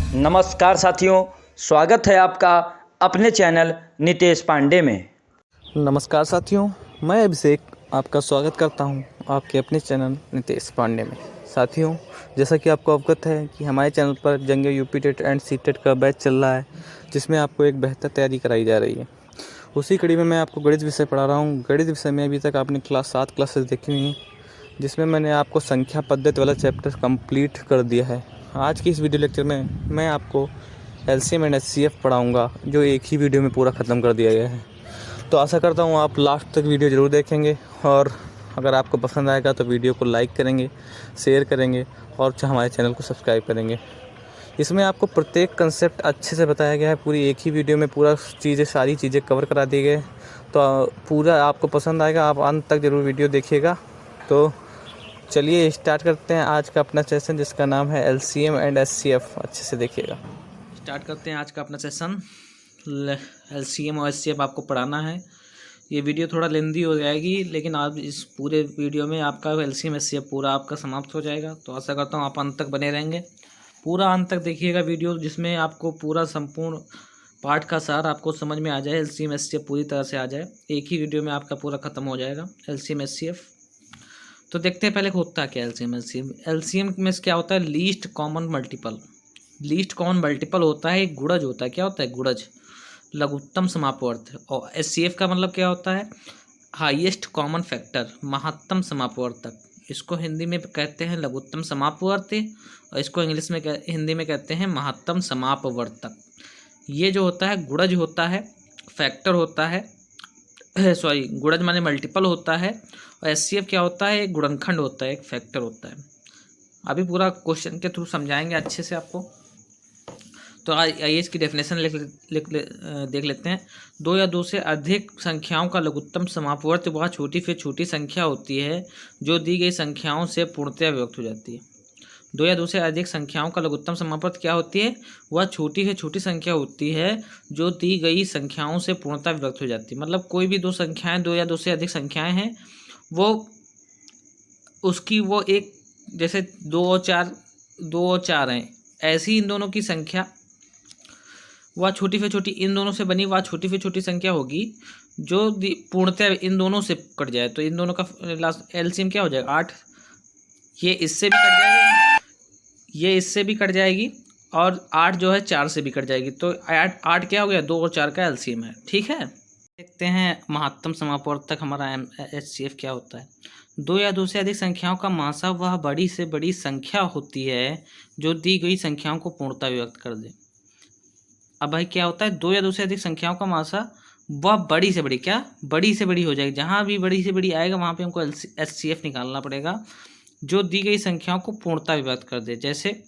नमस्कार साथियों, स्वागत है आपका अपने चैनल नितेश पांडे में। नमस्कार साथियों, मैं अभिषेक आपका स्वागत करता हूं आपके अपने चैनल नितेश पांडे में। साथियों, जैसा कि आपको अवगत है कि हमारे चैनल पर जंगे UP TET and C TET का बैच चल रहा है, जिसमें आपको एक बेहतर तैयारी कराई जा रही है। उसी कड़ी में मैं आपको गणित विषय पढ़ा रहा हूं। गणित विषय में अभी तक आपने 7 क्लासेस देखी हुई हैं, जिसमें मैंने आपको संख्या पद्धति वाला चैप्टर कंप्लीट कर दिया है। आज की इस वीडियो लेक्चर में मैं आपको एलसीएम एंड एचसीएफ पढ़ाऊँगा, जो एक ही वीडियो में पूरा ख़त्म कर दिया गया है। तो आशा करता हूँ आप लास्ट तक वीडियो ज़रूर देखेंगे, और अगर आपको पसंद आएगा तो वीडियो को लाइक करेंगे, शेयर करेंगे और हमारे चैनल को सब्सक्राइब करेंगे। इसमें आपको प्रत्येक कंसेप्ट अच्छे से बताया गया है। पूरी एक ही वीडियो में सारी चीज़ें कवर करा दी गई, तो पूरा आपको पसंद आएगा। आप अंत तक ज़रूर वीडियो देखिएगा। तो चलिए स्टार्ट करते हैं आज का अपना सेशन, जिसका नाम है एलसीएम एंड एचसीएफ। अच्छे से देखिएगा। स्टार्ट करते हैं आज का अपना सेशन। एलसीएम और एचसीएफ आपको पढ़ाना है। ये वीडियो थोड़ा लेंदी हो जाएगी, लेकिन आप इस पूरे वीडियो में आपका एलसीएम एचसीएफ पूरा आपका समाप्त हो जाएगा। तो आशा करता हूँ आप अंत तक बने रहेंगे। पूरा अंत तक देखिएगा वीडियो, जिसमें आपको पूरा संपूर्ण पाठ का सार आपको समझ में आ जाए, एलसीएम एचसीएफ पूरी तरह से आ जाए। एक ही वीडियो में आपका पूरा खत्म हो जाएगा एलसीएम एचसीएफ। तो देखते हैं पहले होता क्या एलसीएम एचसीएफ। एलसीएम में क्या होता है? Least common multiple. Least common multiple होता है एक गुणज होता है। क्या होता है? गुणज, लघुत्तम समापवर्त। और एचसीएफ का मतलब क्या होता है? हाईएस्ट कॉमन फैक्टर, महत्तम समापवर्तक। इसको हिंदी में कहते हैं लघुत्तम समापवर्ती, और इसको इंग्लिश में हिंदी में कहते हैं महत्तम समापवर्तक। ये जो होता है गुणज होता है, फैक्टर होता है, सॉरी गुणज माने मल्टीपल होता है। और एचसीएफ क्या होता है? एक गुणनखंड होता है, एक फैक्टर होता है। अभी पूरा क्वेश्चन के थ्रू समझाएंगे अच्छे से आपको। तो आइए इसकी डेफिनेशन देख लेते हैं। दो या दो से अधिक संख्याओं का लघुत्तम समापवर्त वह छोटी से छोटी संख्या होती है जो दी गई संख्याओं से पूर्णतया विभक्त हो जाती है। दो या दो से अधिक संख्याओं का लघुत्तम समापवर्त क्या होती है? वह छोटी से छोटी संख्या होती है जो दी गई संख्याओं से पूर्णतः विभक्त हो जाती है। मतलब कोई भी दो संख्याएं, दो या दो से अधिक संख्याएं हैं, वो उसकी वो एक, जैसे 2 और 4 हैं, ऐसी इन दोनों की संख्या वह छोटी से छोटी इन दोनों से बनी वह छोटी से छोटी संख्या होगी जो पूर्णतः इन दोनों से कट जाए। तो इन दोनों का लास्ट एलसीएम क्या हो जाएगा? 8। ये इससे भी कट जाएगी, ये इससे भी कट जाएगी, और 8 जो है 4 से भी कट जाएगी। तो 8 क्या हो गया? 2 और 4 का एलसीएम है। ठीक है, देखते हैं महत्तम समापवर्तक हमारा एचसीएफ क्या होता है। दो या दो से अधिक संख्याओं का मासा वह बड़ी से बड़ी संख्या होती है जो दी गई संख्याओं को पूर्णतः विभक्त कर दे। अब भाई क्या होता है? दो या दो से अधिक संख्याओं का मासा वह बड़ी से बड़ी, क्या बड़ी से बड़ी हो जाएगी, जहां भी बड़ी से बड़ी आएगा वहां पे हमको एचसीएफ निकालना पड़ेगा, जो दी गई संख्याओं को पूर्णतः विभक्त कर दे। जैसे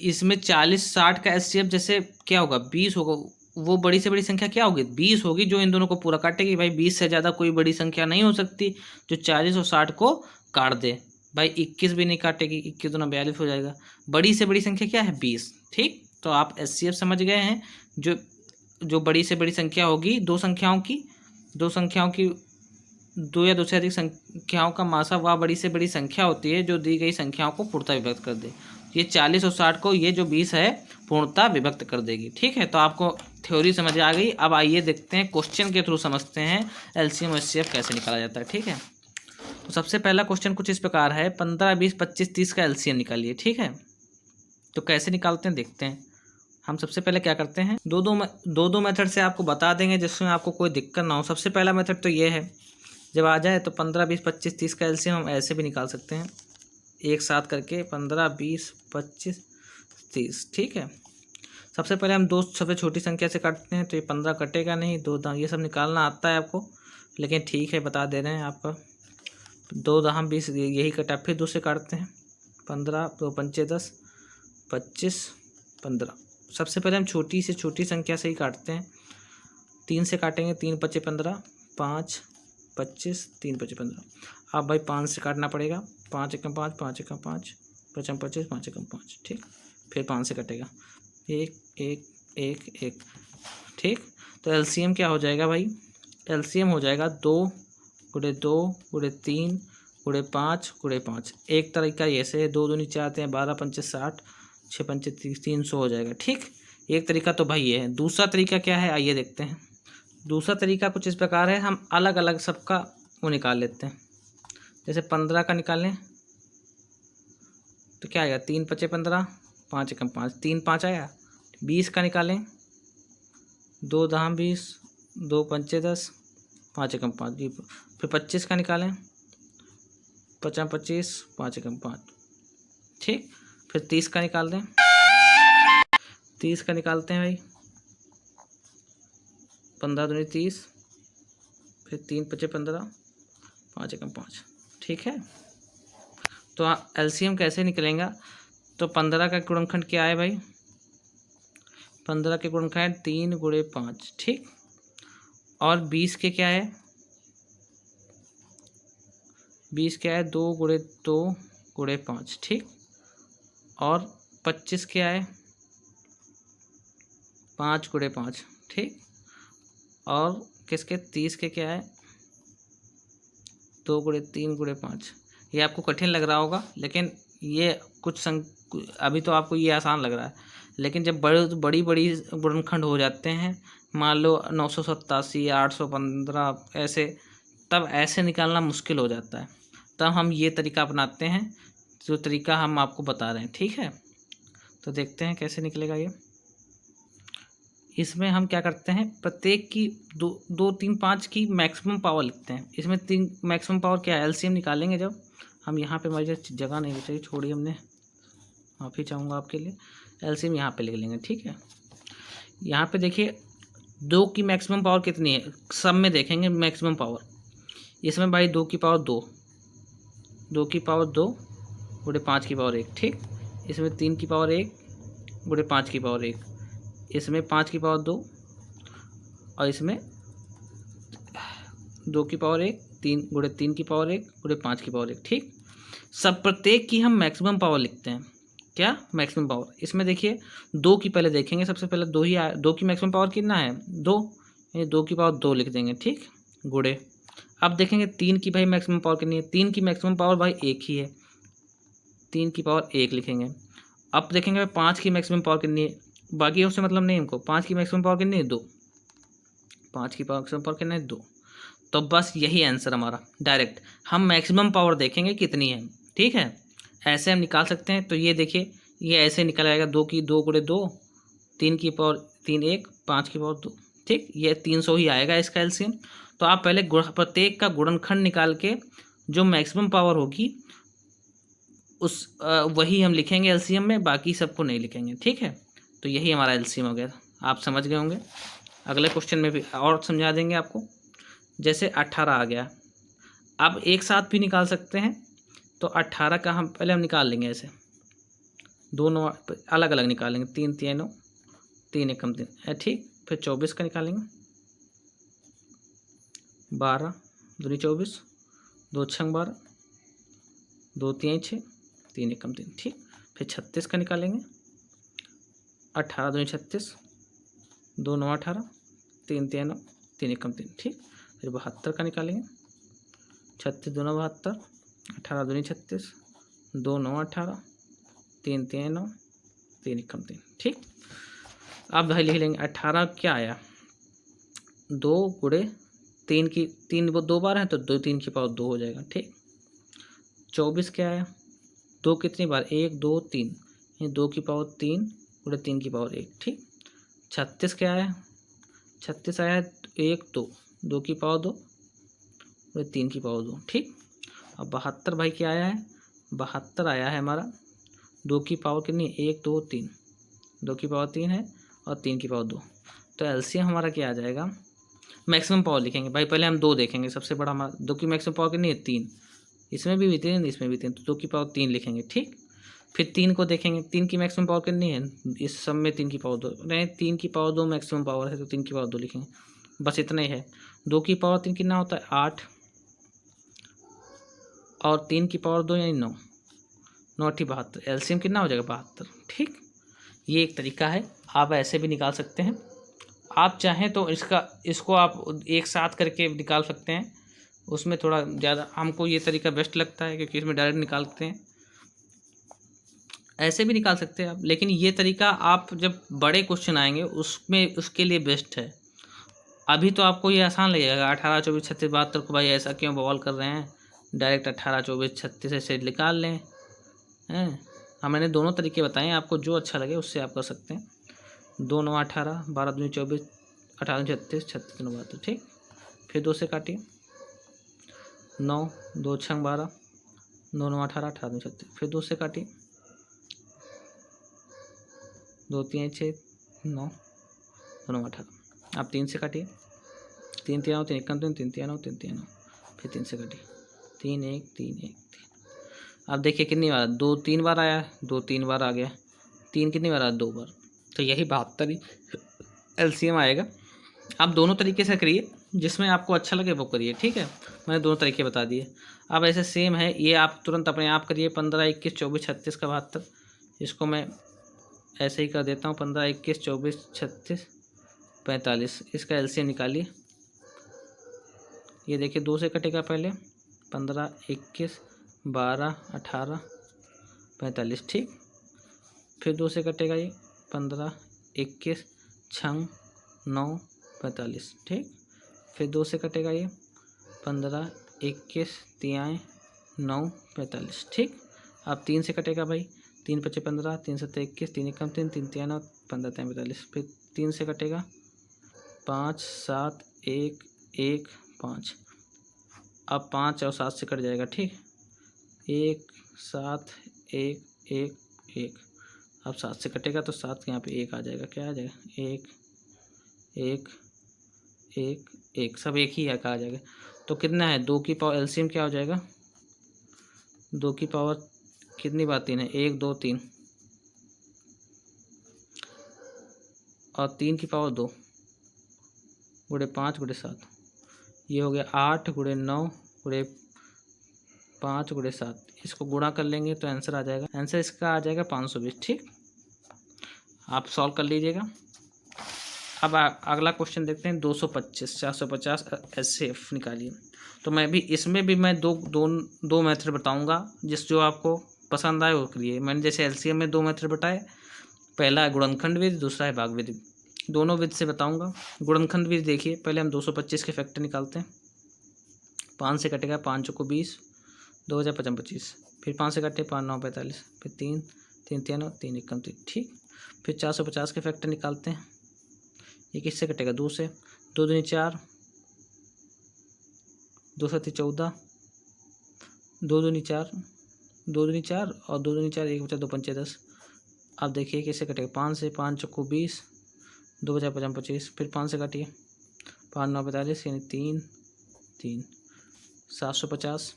इसमें 40-60 का एचसीएफ जैसे क्या होगा? 20 होगा। वो बड़ी से बड़ी संख्या क्या होगी? 20 होगी, जो इन दोनों को पूरा काटेगी। भाई 20 से ज़्यादा कोई बड़ी संख्या नहीं हो सकती जो 40 और 60 को काट दे। भाई 21 भी नहीं काटेगी, 21 दूना 42 हो जाएगा। बड़ी से बड़ी संख्या क्या है? 20। ठीक, तो आप एचसीएफ समझ गए हैं। जो बड़ी से बड़ी संख्या होगी, दो संख्याओं की दो या दो से अधिक संख्याओं का मासा वह बड़ी से बड़ी संख्या होती है जो दी गई संख्याओं को पूर्णतः विभक्त कर दे। ये 40 और 60 को ये जो 20 है पूर्णतः विभक्त कर देगी। ठीक है, तो आपको थ्योरी समझ आ गई। अब आइए देखते हैं क्वेश्चन के थ्रू समझते हैं एलसीएम और एचसीएफ कैसे निकाला जाता है। ठीक है, तो सबसे पहला क्वेश्चन कुछ इस प्रकार है, 15, 20, 25, 30 का एलसीएम निकालिए। ठीक है, तो कैसे निकालते हैं देखते हैं। हम सबसे पहले क्या करते हैं, दो मेथड से आपको बता देंगे जिसमें आपको कोई दिक्कत ना हो। सबसे पहला मेथड तो ये है, जब आ जाए तो 15, 20, 25, 30 का एलसीएम हम ऐसे भी निकाल सकते हैं, एक साथ करके 15, 20, 25, 30। ठीक है, सबसे पहले हम दो सबसे छोटी संख्या से काटते हैं, तो ये 15 कटेगा नहीं, दो ये सब निकालना आता है आपको, लेकिन ठीक है बता दे रहे हैं आपका। 2 दहम 20 यही कटा, फिर 2 से काटते हैं, 15, 2 पंचे 10, 25, 15। सबसे पहले हम छोटी से छोटी संख्या से ही काटते हैं, 3 से काटेंगे, 3 पचे 15, 5, 25, 3 पचे 15। अब भाई 5 से काटना पड़ेगा, 5 एकम 5, 5 एकम 5, 5 25, 5 एकम 5। ठीक, फिर 5 से कटेगा, 1 1 1 1। ठीक, तो एलसीएम क्या हो जाएगा भाई? एलसीएम हो जाएगा 2 × 2 × 3 गुणे 5 गुणे 5। एक तरीका ऐसे है, 2 दूनी 4 आते हैं, 12 पंचे 60, 6 पंचे 30, 300 हो जाएगा। ठीक, एक तरीका तो भाई ये है। दूसरा तरीका क्या है, आइए देखते हैं। दूसरा तरीका कुछ इस प्रकार है, हम अलग अलग सबका वो निकाल लेते हैं। जैसे 15 का निकालें तो क्या आएगा, 3 पचे 15, 5 एकम 5, 3 5 आया। 20 का निकालें, 2 दहाम 20, 2 पंचे 10, 5 एकम 5 जी। फिर 25 का निकालें, 50 25, 5 एकम 5। ठीक, फिर 30 का निकाल दें, 30 का निकालते हैं भाई, 15 दूनी 30, फिर 3 पचे 15, 5 एकम 5। ठीक है, तो एलसीएम कैसे निकलेगा, तो 15 का गुणनखंड क्या है भाई, 15 के गुणनखंड 3 गुणे 5। ठीक, और 20 के क्या है, 20 क्या है, 2 गुणे 2 गुणे 5। ठीक, और 25 क्या है, 5 गुणे 5। ठीक, और किसके 30 के क्या है, 2 गुणे 3 गुणे 5। ये आपको कठिन लग रहा होगा, लेकिन ये अभी तो आपको ये आसान लग रहा है, लेकिन जब बड़ी बड़ी गुणनखंड हो जाते हैं, मान लो 987, 815 ऐसे, तब ऐसे निकालना मुश्किल हो जाता है। तब हम ये तरीका अपनाते हैं, जो तरीका हम आपको बता रहे हैं। ठीक है, तो देखते हैं कैसे निकलेगा ये। इसमें हम क्या करते हैं, प्रत्येक की 2 3 5 की मैक्सिमम पावर लिखते हैं। इसमें 3 मैक्सिमम पावर क्या है, एलसीएम निकालेंगे जब हम, यहाँ पे हमारी जगह नहीं बची, छोड़ी हमने, माफ़ी चाहूँगा आपके लिए। एलसीएम यहाँ पे लिख लेंगे। ठीक है, यहाँ पे देखिए 2 की मैक्सिमम पावर कितनी है, सब में देखेंगे मैक्सिमम पावर। इसमें भाई 2 की पावर 2, 2 की पावर 2 गुणे 5 की पावर 1। ठीक, इसमें 3 की पावर 1 गुणे 5 की पावर 1, इसमें 5 की पावर 2, और इसमें 2 की पावर 1, 3 गुणे 3 की पावर 1 गुणे 5 की पावर 1। ठीक, सब प्रत्येक की हम मैक्सिमम पावर लिखते हैं। क्या, मैक्सिमम पावर। इसमें देखिए 2 की पहले देखेंगे, सबसे पहले 2 ही आया। 2 की मैक्सिमम पावर कितना है, 2, यानी 2 की पावर 2 लिख देंगे। ठीक, गुणे, अब देखेंगे 3 की भाई मैक्सिमम पावर कितनी है, 3 की मैक्सिमम पावर भाई 1 ही है, 3 की पावर 1 लिखेंगे। अब देखेंगे भाई 5 की मैक्सिमम पावर कितनी है, बाकी उससे मतलब नहीं हमको, 5 की मैक्सिमम पावर कितनी है, 2, 5 की मैक्सिमम पावर कितना है, 2। तो बस यही आंसर हमारा, डायरेक्ट हम मैक्सिमम पावर देखेंगे कितनी है। ठीक है, ऐसे हम निकाल सकते हैं। तो ये देखिए, ये ऐसे निकल आएगा, 2 की 2 गुणे 2, 3 की पावर 3 1, 5 की पावर 2। ठीक, ये 300 ही आएगा इसका एलसीएम। तो आप पहले प्रत्येक का गुणनखंड निकाल के जो मैक्सिमम पावर होगी वही हम लिखेंगे एलसीएम में, बाकी सबको नहीं लिखेंगे। ठीक है, तो यही हमारा एलसीएम हो गया, आप समझ गए होंगे। अगले क्वेश्चन में भी और समझा देंगे आपको। जैसे 18 आ गया, अब एक साथ भी निकाल सकते हैं। तो 18 का हम निकाल लेंगे ऐसे, दोनों अलग अलग निकालेंगे, 3 3 9, 3 एकम 3। ठीक, फिर 24 का निकालेंगे, 12 दूनी 24, 2 छंग 12, 2 3 6, 3 एकम 3। ठीक, फिर 36 का निकालेंगे, 18 दूनी 36, 2 9 18, 3 3 9, 3 एकम 3। ठीक, फिर 72 का निकालेंगे, 36 2 9 72, 18 दूनी 36, 2 9 18, 3 3 9, 3 एकम 3। ठीक, अब भाई लिख लेंगे 18 क्या आया, 2 गुणे 3 की 3 वो 2 बार है तो 2 3 की पावर 2 हो जाएगा। ठीक, 24 क्या आया, 2 कितनी बार, 1 2 3, ये 2 की पावर 3 गुणे 3 की पावर 1। ठीक, 36 क्या आया, 36 आया 1 2, 2 की पावर 2 गुणे 3 की पावर 2। ठीक, अब 72 भाई क्या आया है, 72 आया है हमारा 2 की पावर कितनी, 1 2 3, 2 की पावर 3 है और 3 की पावर 2। तो एलसीएम हमारा क्या आ जाएगा, मैक्सिमम पावर लिखेंगे भाई, पहले हम 2 देखेंगे। सबसे बड़ा हमारा 2 की मैक्सिमम पावर कितनी है, 3, इसमें भी 3, इसमें भी 3, तो 2 की पावर 3 लिखेंगे। ठीक, फिर 3 को देखेंगे, 3 की मैक्सिमम पावर कितनी है, इस सब में 3 की पावर 2 नहीं, 3 की पावर 2 मैक्सिमम पावर है, तो 3 की पावर 2 लिखेंगे, बस इतना ही है। 2 की पावर 3 कितना होता है, 8, और 3 की पावर 2 यानी 9, 9 8 72, एलसीएम कितना हो जाएगा, 72। ठीक, ये एक तरीका है, आप ऐसे भी निकाल सकते हैं। आप चाहें तो इसको आप एक साथ करके निकाल सकते हैं, उसमें थोड़ा ज़्यादा हमको ये तरीका बेस्ट लगता है, क्योंकि इसमें डायरेक्ट निकालते हैं। ऐसे भी निकाल सकते हैं आप, लेकिन ये तरीका आप जब बड़े क्वेश्चन आएंगे उसमें उसके लिए बेस्ट है। अभी तो आपको ये आसान लगेगा, 18 24 36 72 को भाई ऐसा क्यों बवाल कर रहे हैं, डायरेक्ट 18 24 36 ऐसे निकाल लें हैं। हाँ, मैंने दोनों तरीके बताए हैं, आपको जो अच्छा लगे उससे आप कर सकते हैं। 2 9 18, 12 दूनी 24, 18 36, 36 9 72, ठीक। फिर 2 से काटिए, 9 2 6 12, 9 9 18, 18 दूनी 36, फिर 2 से काटिए, 2 3 6 9, 2 9 18। आप 3 से काटिए, 3 3 9 3 1 3 3 3 9 3 3 9, फिर 3 से काटिए, 3 1 3 1 3। अब देखिए कितनी बार, 2 3 बार आया, 2 3 बार आ गया, 3 कितनी बार आया, 2 बार। तो यही 72 ही एलसीएम आएगा। आप दोनों तरीके से करिए, जिसमें आपको अच्छा लगे वो करिए, ठीक है। मैंने दोनों तरीके बता दिए। अब ऐसे सेम है, ये आप तुरंत अपने आप करिए। 15 21 24 36 का 72, इसको मैं ऐसे ही कर देता हूँ। 15 21 24 36 45, इसका एलसीएम निकालिए। ये देखिए 2 से कटेगा पहले, 15 21 12 18 45, ठीक। फिर 2 से कटेगा ये, 15 21 6 9 45, ठीक। फिर 2 से कटेगा ये, 15 21 3 9 45, ठीक। अब 3 से कटेगा भाई, 3 5 15, 3 7 21, 3 1 3, 3 3 9 15 3 45। फिर 3 से कटेगा, 5 7 1 1 5। अब 5 और 7 से कट जाएगा, ठीक। 1 7 1 1 1। अब 7 से कटेगा तो 7 के यहाँ पे 1 आ जाएगा, क्या आ जाएगा, 1 1 1 1, सब एक ही आ जाएगा। तो कितना है, 2 की पावर एलसीएम क्या हो जाएगा, 2 की पावर कितनी बार 3 है, 1 2 3, और 3 की पावर 2 गुणे 5 गुणे 7, ये हो गया 8 गुणे 9 गुणे 5 गुणे 7। इसको गुणा कर लेंगे तो आंसर आ जाएगा, आंसर इसका आ जाएगा 520, ठीक। आप सॉल्व कर लीजिएगा। अब अगला क्वेश्चन देखते हैं, 225 450 एचसीएफ निकालिए। तो मैं भी इसमें भी मैं दो मेथड बताऊंगा, जो आपको पसंद आए वो करिए। मैंने जैसे एलसीएम में 2 मेथड बताए, पहला है गुणनखंड विधि, दूसरा है भाग विधि। दोनों विधि से बताऊंगा। गुणनखंड विधि देखिए, पहले हम 225 के फैक्टर निकालते हैं। 5 से कटेगा, 5 चौको 20, 2 हज़ार 55 25। फिर 5 से कटे, 5 9 45, फिर 3 3 3 9 3 1 3, ठीक। फिर 450 के फैक्टर निकालते हैं। ये किससे कटेगा, 2 से, 2 दूनी 4, 2 7 14, 2 दूनी 4, 2 दूनी 4 और 2 दूनी 4, 1 बचा 2 पंचे 10। अब देखिए किससे कटेगा, 5 से, 5 चौको 20, 2 बचा 55 25। फिर 5 से काटिए, 5 9 45, यानी 3 3। 750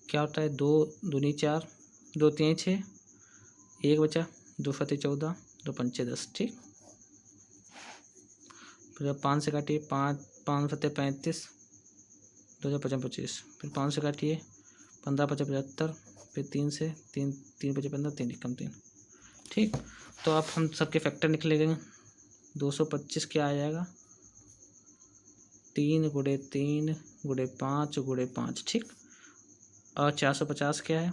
क्या होता है, 2 दूनी 4, 2 3 6, 1 बचा, 2 फते 14, 2 पंचे 10, ठीक। फिर अब 5 से काटिए, 5 फते 35, 2 हज़ार 55 25। फिर 5 से काटिए, 15 55 75। फिर 3 से, 3 3 55 15, 3 1 3, ठीक। तो अब हम सबके फैक्टर निकल लेंगे। 225 क्या आ जाएगा, 3 गुणे 3 गुणे 5 गुणे 5, ठीक। और 450 क्या है,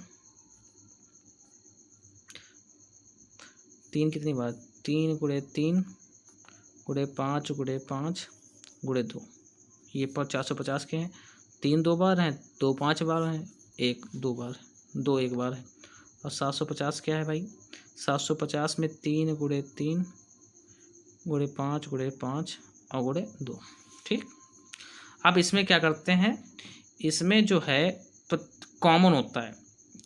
3 कितनी बार, 3 गुणे 3 गुणे 5 गुणे 5 गुणे 2। ये पर 450 के हैं, 3 2 बार हैं, 2 5 बार हैं, 1 2 बार, 2 1 बार है। और 750 क्या है भाई, 750 में 3 गुणे 3 गुणे 5 गुणे 5 और गुणे 2, ठीक। अब इसमें क्या करते हैं, इसमें जो है कॉमन होता है,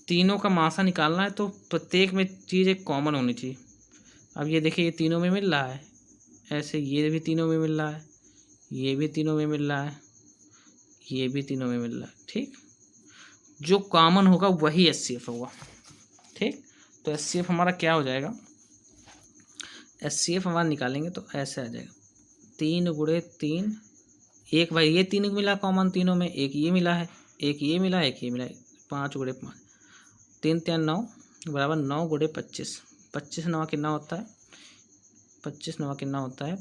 तीनों का मासा निकालना है तो प्रत्येक में चीज़ एक कॉमन होनी चाहिए। अब ये देखिए, ये तीनों में मिल रहा है, ऐसे ये भी तीनों में मिल रहा है, ये भी तीनों में मिल रहा है, ये भी तीनों में मिल रहा है, ठीक। जो कॉमन होगा वही एचसीएफ होगा, ठीक। तो एचसीएफ हमारा क्या हो जाएगा, एचसीएफ हमारा निकालेंगे तो ऐसे आ जाएगा, 3 गुणे 3, एक भाई ये 3 मिला कॉमन तीनों में, एक ये मिला है, एक ये मिला है, एक ये मिला है, 5 गुणे 5, 3 3 9 बराबर 9 गुणे 25। 25 9 कितना होता है, 25 9 कितना होता है,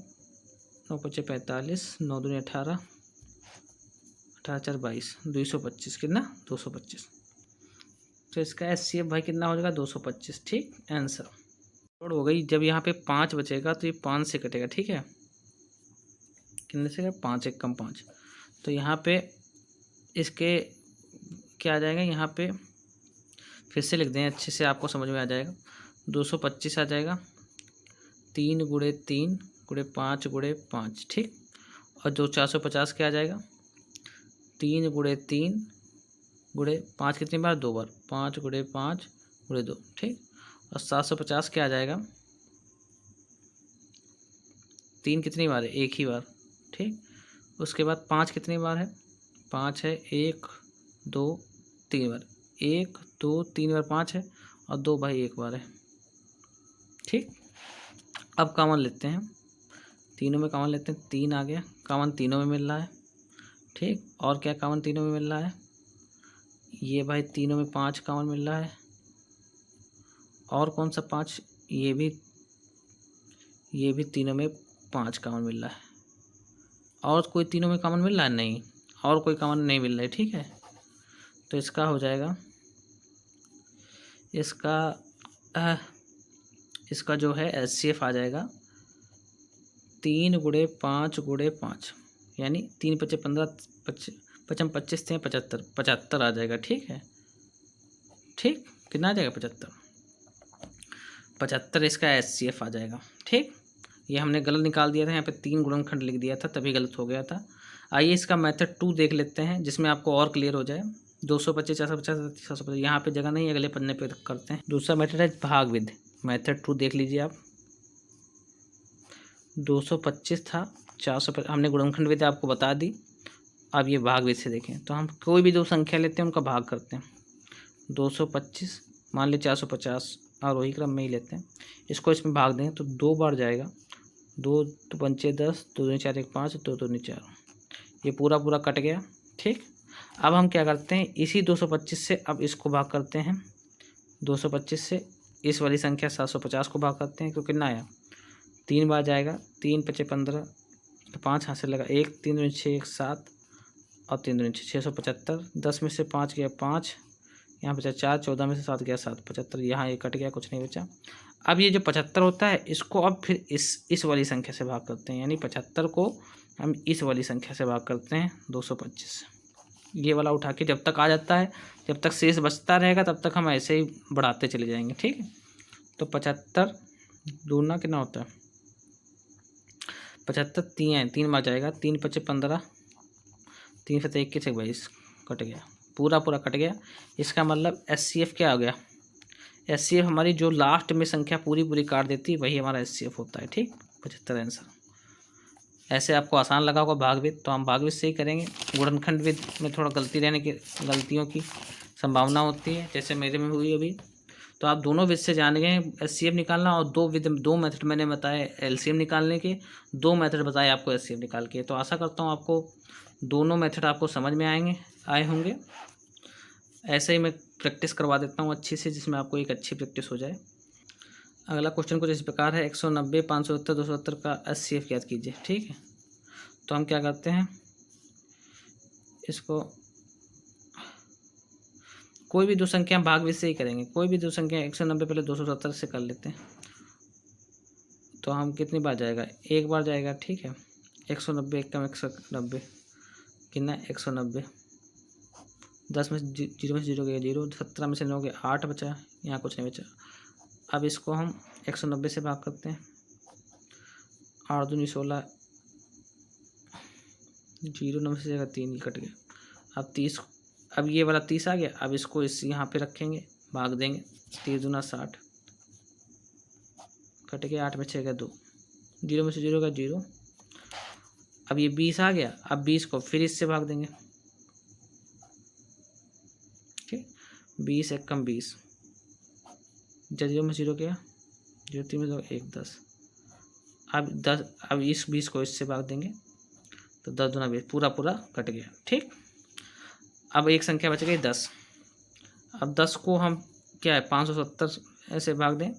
9 5 45, 9 दूनी 18, 18×4 = 22, 225 कितना 225। तो इसका HCF भाई कितना हो जाएगा 225। ठीक, आंसर लोड हो गई। जब यहाँ पे 5 बचेगा तो ये 5 से कटेगा। ठीक है, कितने से 5 1 कम 5। तो यहाँ पे इसके क्या आ जाएगा, यहाँ पे फिर से लिख दें अच्छे से, आपको समझ में आ जाएगा। 225 आ जाएगा, 3 × 3 × 5 × 5। ठीक, और जो 450 क्या आ जाएगा, 3 × 3 × 5 कितनी बार 2 बार, 5 × 5 × 2। ठीक, और 750 क्या आ जाएगा, 3 कितनी बार है, 1 ही बार। ठीक, उसके बाद 5 कितनी बार है, 5 है 1 2 3 बार, 1 2 3 बार 5 है, और 2 भाई 1 बार है। ठीक, अब कॉमन लेते हैं, तीनों में कॉमन लेते हैं, 3 आ गया कॉमन, तीनों में मिल रहा है। ठीक, और क्या कॉमन तीनों में मिल रहा है, ये भाई तीनों में 5 कॉमन मिल रहा है। और कौन सा 5, ये भी तीनों में 5 कॉमन मिल रहा है। और कोई तीनों में कॉमन मिल रहा है, नहीं, और कोई कॉमन नहीं मिल रहा है। ठीक है, तो इसका हो जाएगा, इसका जो है HCF आ जाएगा 3 × 5 × 5, यानी 3 × 5 = 15, 5 × 25 थे 75, 75 आ जाएगा। ठीक है, ठीक, कितना आ जाएगा 75 इसका HCF आ जाएगा। ठीक, ये हमने गलत निकाल दिया था, यहाँ पे 3 गुणनखंड लिख दिया था तभी गलत हो गया था। आइए इसका मेथड 2 देख लेते हैं, जिसमें आपको और क्लियर हो जाए। 225 450 750, यहाँ पे जगह नहीं है, अगले पन्ने पे करते हैं। दूसरा मेथड है भागविद, मेथड 2 देख लीजिए आप। 225 था, 450 हमने गुणनखंड विधि आपको बता दी। अब ये भाग विधि से देखें, तो हम कोई भी दो संख्या लेते हैं उनका भाग करते हैं। 225 मान ली 450, और वही क्रम में ही लेते हैं। इसको इसमें भाग दें तो 2 बार जाएगा, 2 × 5 = 10, 2 × 4 = 5, 2 × 2 = 4, ये पूरा कट गया। ठीक, अब हम क्या करते हैं, इसी 225 से अब इसको भाग करते हैं। 225 से इस वाली संख्या 750 को भाग करते हैं, क्योंकि कितना आया 3 बार जाएगा, 3 × 5 = 15, तो 5 हाथ से लगा 1, 3 × 6 = 7, और 3 × 6 = 675। 10 में से 5 गया 5, यहाँ बचा 4, 14 में से 7 गया 7, 75, यहाँ ये कट गया, कुछ नहीं बचा। अब ये जो 75 होता है, इसको अब फिर इस वाली संख्या से भाग करते हैं, यानी 75 को हम इस वाली संख्या से भाग करते हैं 225 से। ये वाला उठा के जब तक आ जाता है, जब तक शेष बचता रहेगा तब तक हम ऐसे ही बढ़ाते चले जाएंगे। ठीक है, तो 75 दूना कितना होता है, 75 3 बार जाएगा, 3 × 5 = 15, 3 × 7 = 21, 22 कट गया, पूरा कट गया। इसका मतलब HCF क्या हो गया, HCF हमारी जो लास्ट में संख्या पूरी काट देती है वही हमारा HCF होता है। ठीक, 75 आंसर। ऐसे आपको आसान लगा होगा भागविद, तो हम भागविद से ही करेंगे। गुणनखंड विद में थोड़ा गलतियों की संभावना होती है, जैसे मेरे में हुई अभी। तो आप दोनों विध से जान गए HCF निकालना, और दो मेथड मैंने बताए LCM निकालने के, 2 मेथड बताए आपको HCF निकाल के। तो आशा करता हूँ आपको दोनों मेथड आपको समझ में आए होंगे। ऐसे ही मैं प्रैक्टिस करवा देता हूँ अच्छी से, जिसमें आपको एक अच्छी प्रैक्टिस हो जाए। अगला क्वेश्चन कुछ इस प्रकार है, 190 570 270 का HCF ज्ञात कीजिए। ठीक है, तो हम क्या करते हैं, इसको कोई भी दो संख्या हम भाग से ही करेंगे। कोई भी दो संख्या 190 पहले 270 से कर लेते हैं, तो हम कितनी बार जाएगा, 1 बार जाएगा। ठीक है, 190 1 कम 190 कितना 190, 10 में 0 में से 0 गया 0, 17 में से 9 गया 8 बचा, यहाँ कुछ नहीं बचा। अब इसको हम 190 से भाग करते हैं, 8 दूनी 16, 0 9 से जगह 3 कट गया। अब 30, अब ये वाला 30 आ गया। अब इसको यहाँ पे रखेंगे, भाग देंगे, 30 दूना 60 कट गया, 8 में 6 गया 2, 0 में से 0 गया 0। अब ये 20 आ गया, अब 20 को फिर इससे भाग देंगे। ठीक, 20 1 कम 20, 0 में 0 गया 0, 3 में 2 1 10। अब इस 20 को इससे भाग देंगे, तो 10 दूना 20, पूरा कट गया। ठीक, अब एक संख्या बच गई 10। अब 10 को हम क्या है 570 ऐसे भाग दें,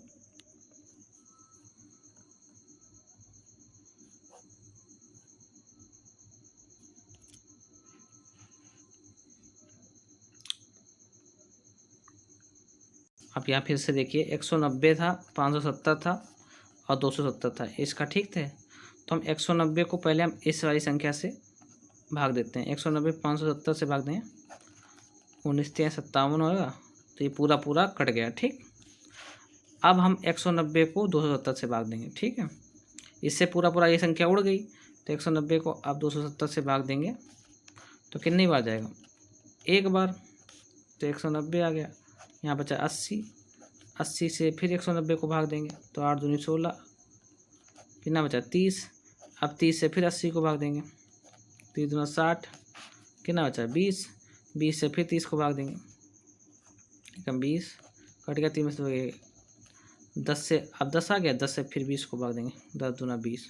अब यहाँ फिर से देखिए 190 था, 570 था और 270 था, इसका ठीक थे। तो हम 190 को पहले हम इस वाली संख्या से भाग देते हैं। 190 570 से भाग दें, 19×3 = 57 होगा, तो ये पूरा पूरा कट गया। ठीक, अब हम 190 को 270 से भाग देंगे। ठीक है, इससे पूरा पूरा ये संख्या उड़ गई, तो 190 को आप 270 से भाग देंगे तो कितनी बार जाएगा, एक बार, तो 190 आ गया। यहाँ बचा 80, 80 से फिर 190 को भाग देंगे तो 8 दूनी 16, कितना बचा 30। अब 30 से फिर 80 को भाग देंगे, 30 दूना 60, कितना बचा 20, 20 से फिर 30 को भाग देंगे, कम 20 कट गया, 3 में से 10 से अब 10 आ गया, 10 से फिर 20 को भाग देंगे, 10 दूना 20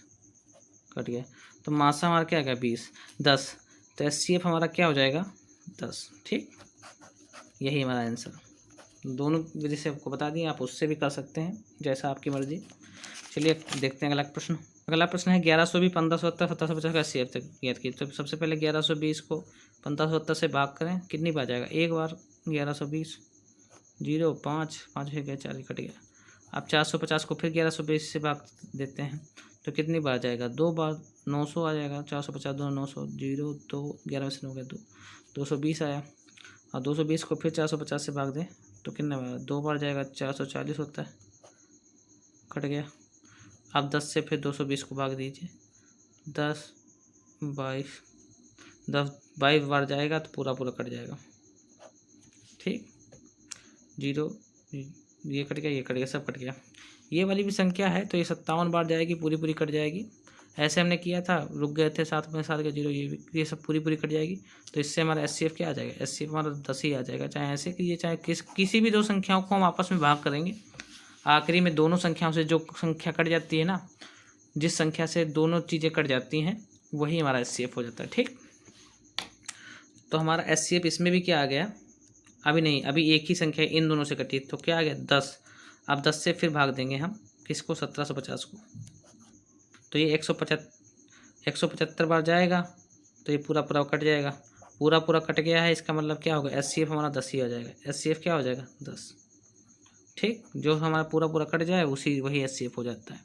कट गया। तो मासा हमारा क्या आ गया 20, 10, तो SCF हमारा क्या हो जाएगा 10। ठीक, यही हमारा आंसर। दोनों विधि से आपको बता दिए, आप उससे भी कर सकते हैं, जैसा आपकी मर्जी। चलिए देखते हैं अगला प्रश्न। अगला प्रश्न है 1120 1570 1750 का SCF तक ज्ञात कीजिए। तो सबसे पहले 1120 को 1570 से भाग करें, कितनी बार जाएगा, एक बार 1120, 0 5 5 गया, 4 कट गया। अब 450 को फिर 1120 से भाग देते हैं तो कितनी बार जाएगा, दो बार, 900 आ जाएगा। 450 2 900, 0 2 11 में से 9 गया 2, 220 आया। और 220 को फिर 450 से भाग दें तो कितना बार, दो बार जाएगा, 440 होता है, कट गया। अब 10 से फिर 220 को भाग दीजिए, 10 22, 22 बार जाएगा तो पूरा पूरा कट जाएगा। ठीक, 0 ये कट गया, ये कट गया, सब कट गया। ये वाली भी संख्या है तो ये 57 बार जाएगी, पूरी पूरी कट जाएगी। ऐसे हमने किया था, रुक गए थे 7 में 7 का 0, ये सब पूरी पूरी कट जाएगी। तो इससे हमारा SCF क्या आ जाएगा, SCF हमारा 10 ही आ जाएगा। चाहे ऐसे कीजिए, चाहे किसी भी दो संख्याओं को हम आपस में भाग करेंगे, आखिरी में दोनों संख्याओं से जो संख्या कट जाती है ना, जिस संख्या से दोनों चीज़ें कट जाती हैं वही हमारा SCF हो जाता है। ठीक, तो हमारा SCF इसमें भी क्या आ गया, अभी नहीं, अभी एक ही संख्या इन दोनों से कटी, तो क्या आ गया 10। अब 10 से फिर भाग देंगे हम किसको, 1750 को, तो ये 175 बार जाएगा, तो ये पूरा पूरा कट जाएगा। पूरा पूरा कट गया है, इसका मतलब क्या होगा, SCF हमारा 10 ही हो जाएगा। SCF क्या हो जाएगा 10। ठीक, जो हमारा पूरा पूरा कट जाए वही SCF हो जाता है।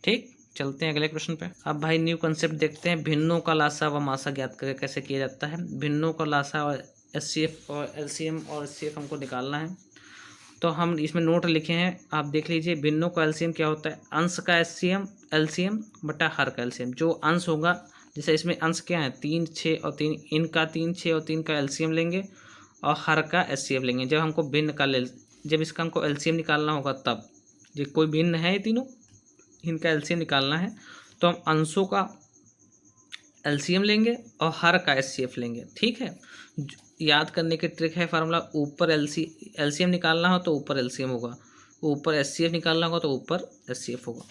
ठीक, चलते हैं अगले प्रश्न पे। अब भाई न्यू कंसेप्ट देखते हैं, भिन्नों का लासा व मासा ज्ञात करके कैसे किया जाता है। भिन्नों का लासा और SCF और LCM और SCF हमको निकालना है। तो हम इसमें नोट लिखे हैं, आप देख लीजिए। भिन्नों का LCM क्या होता है, अंश का LCM बटा हर का LCM। जो अंश होगा, जैसे इसमें अंश क्या है 3 6 और 3, इनका 3 6 और 3 का LCM लेंगे और हर का SCF लेंगे। जब हमको भिन्न का जब इसका हमको LCM निकालना होगा तब, जो कोई भिन्न है ये तीनों, इनका LCM निकालना है तो हम अंशों का LCM लेंगे और हर का SCF लेंगे। ठीक है, याद करने की ट्रिक है फार्मूला, ऊपर LCM निकालना हो तो ऊपर LCM होगा, ऊपर SCF निकालना होगा तो ऊपर SCF होगा।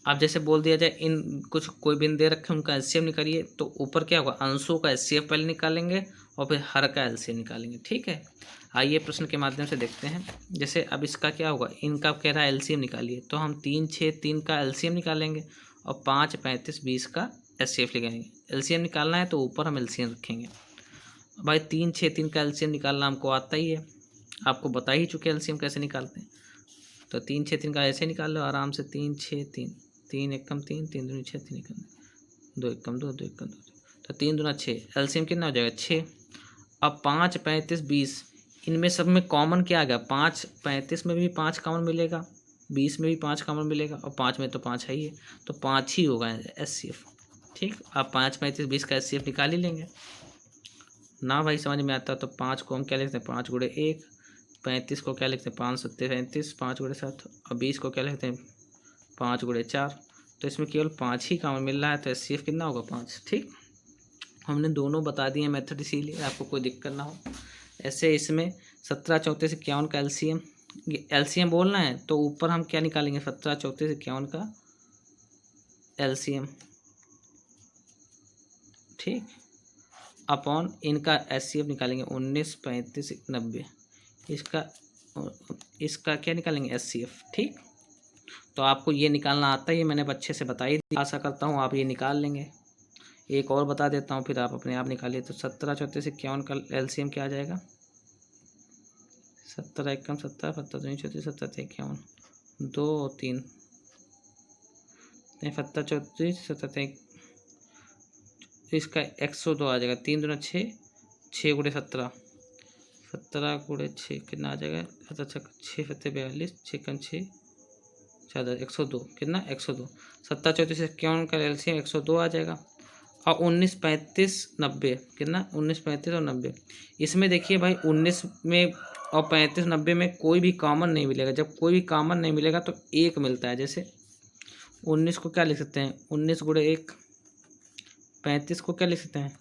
अब जैसे बोल दिया जाए इन कुछ कोई बिन दे रखे उनका LCM निकालिए, तो ऊपर क्या होगा, अंशों का SCF पहले निकालेंगे और फिर हर का LCM निकालेंगे। ठीक है, आइए प्रश्न के माध्यम से देखते हैं। जैसे अब इसका क्या होगा, इनका कह रहा है LCM निकालिए, तो हम 3 6 3 का LCM निकालेंगे और 5 35 20 का SCF लगाएंगे। LCM निकालना है तो ऊपर हम LCM रखेंगे। भाई 3 6 3 का LCM निकालना हमको आता ही है, आपको बता ही चुके LCM कैसे निकालते हैं। तो 3 6 3 का ऐसे निकाल लो आराम से, 3 6 3, 3 1 3, 3 दूनी 6, 3 1 2 1 2 2 1 2, तो 3 दूना 6, LCM कितना हो जाएगा 6। अब 5 35 20, इनमें सब में कॉमन क्या आ गया, 5 35 में भी 5 कॉमन मिलेगा, 20 में भी 5 कॉमन मिलेगा और 5 में तो 5 है ही है, तो 5 ही होगा SCF। ठीक, आप 5 35 20 का SCF निकाल ही लेंगे ना। भाई समझ में आता तो 5 को हम क्या लिखते हैं 5 गुणे 1, 35 को क्या लिखते हैं 5 7 35, 5 गुणे 7, और 20 को क्या लिखते हैं 5 गुणे 4। तो इसमें केवल 5 ही कॉमन मिल रहा है, तो SCF कितना होगा 5। ठीक, हमने दोनों बता दिए मेथड, इसीलिए आपको कोई दिक्कत ना हो। ऐसे इसमें 17 34 51 का LCM बोलना है तो ऊपर हम क्या निकालेंगे, 17 34 51 का LCM। ठीक, अपॉन इनका SCF निकालेंगे 19 35 90, इसका क्या निकालेंगे SCF। ठीक, तो आपको ये निकालना आता है, ये मैंने अच्छे से बताई दी, आशा करता हूँ आप ये निकाल लेंगे। एक और बता देता हूँ फिर आप अपने आप निकालिए। तो 17 34 51 का LCM क्या आ जाएगा, 17 एकम 70, 17 दूनी 34, 17 51, 2 और 3, 17 34, 17 इसका 102 आ जाएगा। 3 दूना 6, 6 गुड़े 17, 17 गुड़े 6 कितना आ जाएगा? 6 सत्ते 42, 6 कम 6 14, 102 कितना? 102। 17 34 51 का एलसीएम 102 आ जाएगा। और 19 35 90 कितना? 19 35 और 90। इसमें देखिए भाई 19 में और 35 90 में कोई भी कॉमन नहीं मिलेगा। जब कोई भी कॉमन नहीं मिलेगा तो एक मिलता है। जैसे 19 को क्या लिख सकते हैं? 19 गुड़े 1। 35 को क्या लिख सकते हैं?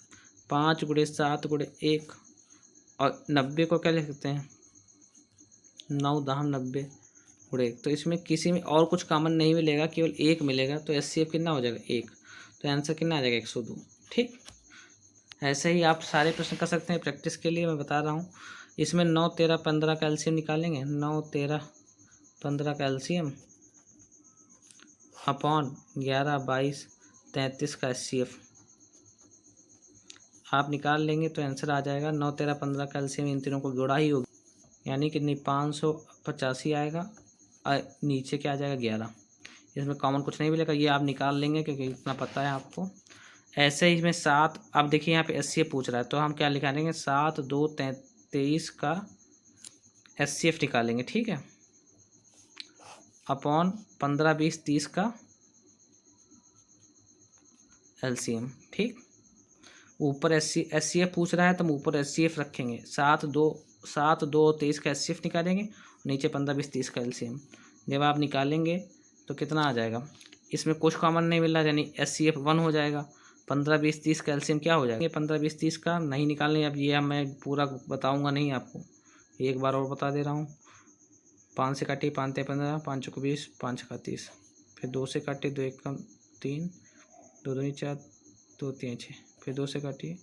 5 गुड़े 7 गुड़े 1। और 90 को क्या लिख सकते हैं? 9 दहम 90 गुड़े 1। तो इसमें किसी में और कुछ कॉमन नहीं मिलेगा, केवल एक मिलेगा। तो एचसीएफ कितना हो जाएगा? 1। तो आंसर कितना आ जाएगा? 102। ठीक, ऐसे ही आप सारे प्रश्न कर सकते हैं। प्रैक्टिस के लिए मैं बता रहा हूँ। इसमें 9 13 15 का एलसीएम निकालेंगे। 9 13 15 का एलसीएम अपॉन 11 22 33 का एचसीएफ आप निकाल लेंगे तो आंसर आ जाएगा 9 13 15 का एलसीएम इन तीनों को जोड़ा ही होगा, यानी कितनी 585 आएगा। और नीचे क्या आ जाएगा? 11। इसमें कॉमन कुछ नहीं मिलेगा, ये आप निकाल लेंगे क्योंकि इतना पता है आपको। ऐसे ही इसमें 7, अब देखिए यहाँ पे एचसीएफ पूछ रहा है तो हम क्या निकालेंगे? 7 2 23 का एचसीएफ निकालेंगे। ठीक है, अपॉन 15 20 30 का एलसीएम। ठीक, ऊपर एचसीएफ पूछ रहा है तो हम ऊपर एचसीएफ रखेंगे। 7 2 23 का एचसीएफ निकालेंगे, नीचे 15 20 30 का एलसीएम। जब आप निकालेंगे तो कितना आ जाएगा? इसमें कुछ कॉमन नहीं मिल रहा, यानी एचसीएफ 1 हो जाएगा। 15 20 30 का एलसीएम क्या हो जाएगा? 15 20 30 का नहीं निकालने, अब ये मैं पूरा बताऊंगा नहीं आपको, एक बार और बता दे रहा हूँ। 5 से काटिए, 5 ते 15, 5 चौको 20, 5 छक्का 30। फिर 2 से काटिए, 2 एकम 3, 2 दूनी 4, 2 3 6। फिर 2 से काटिए,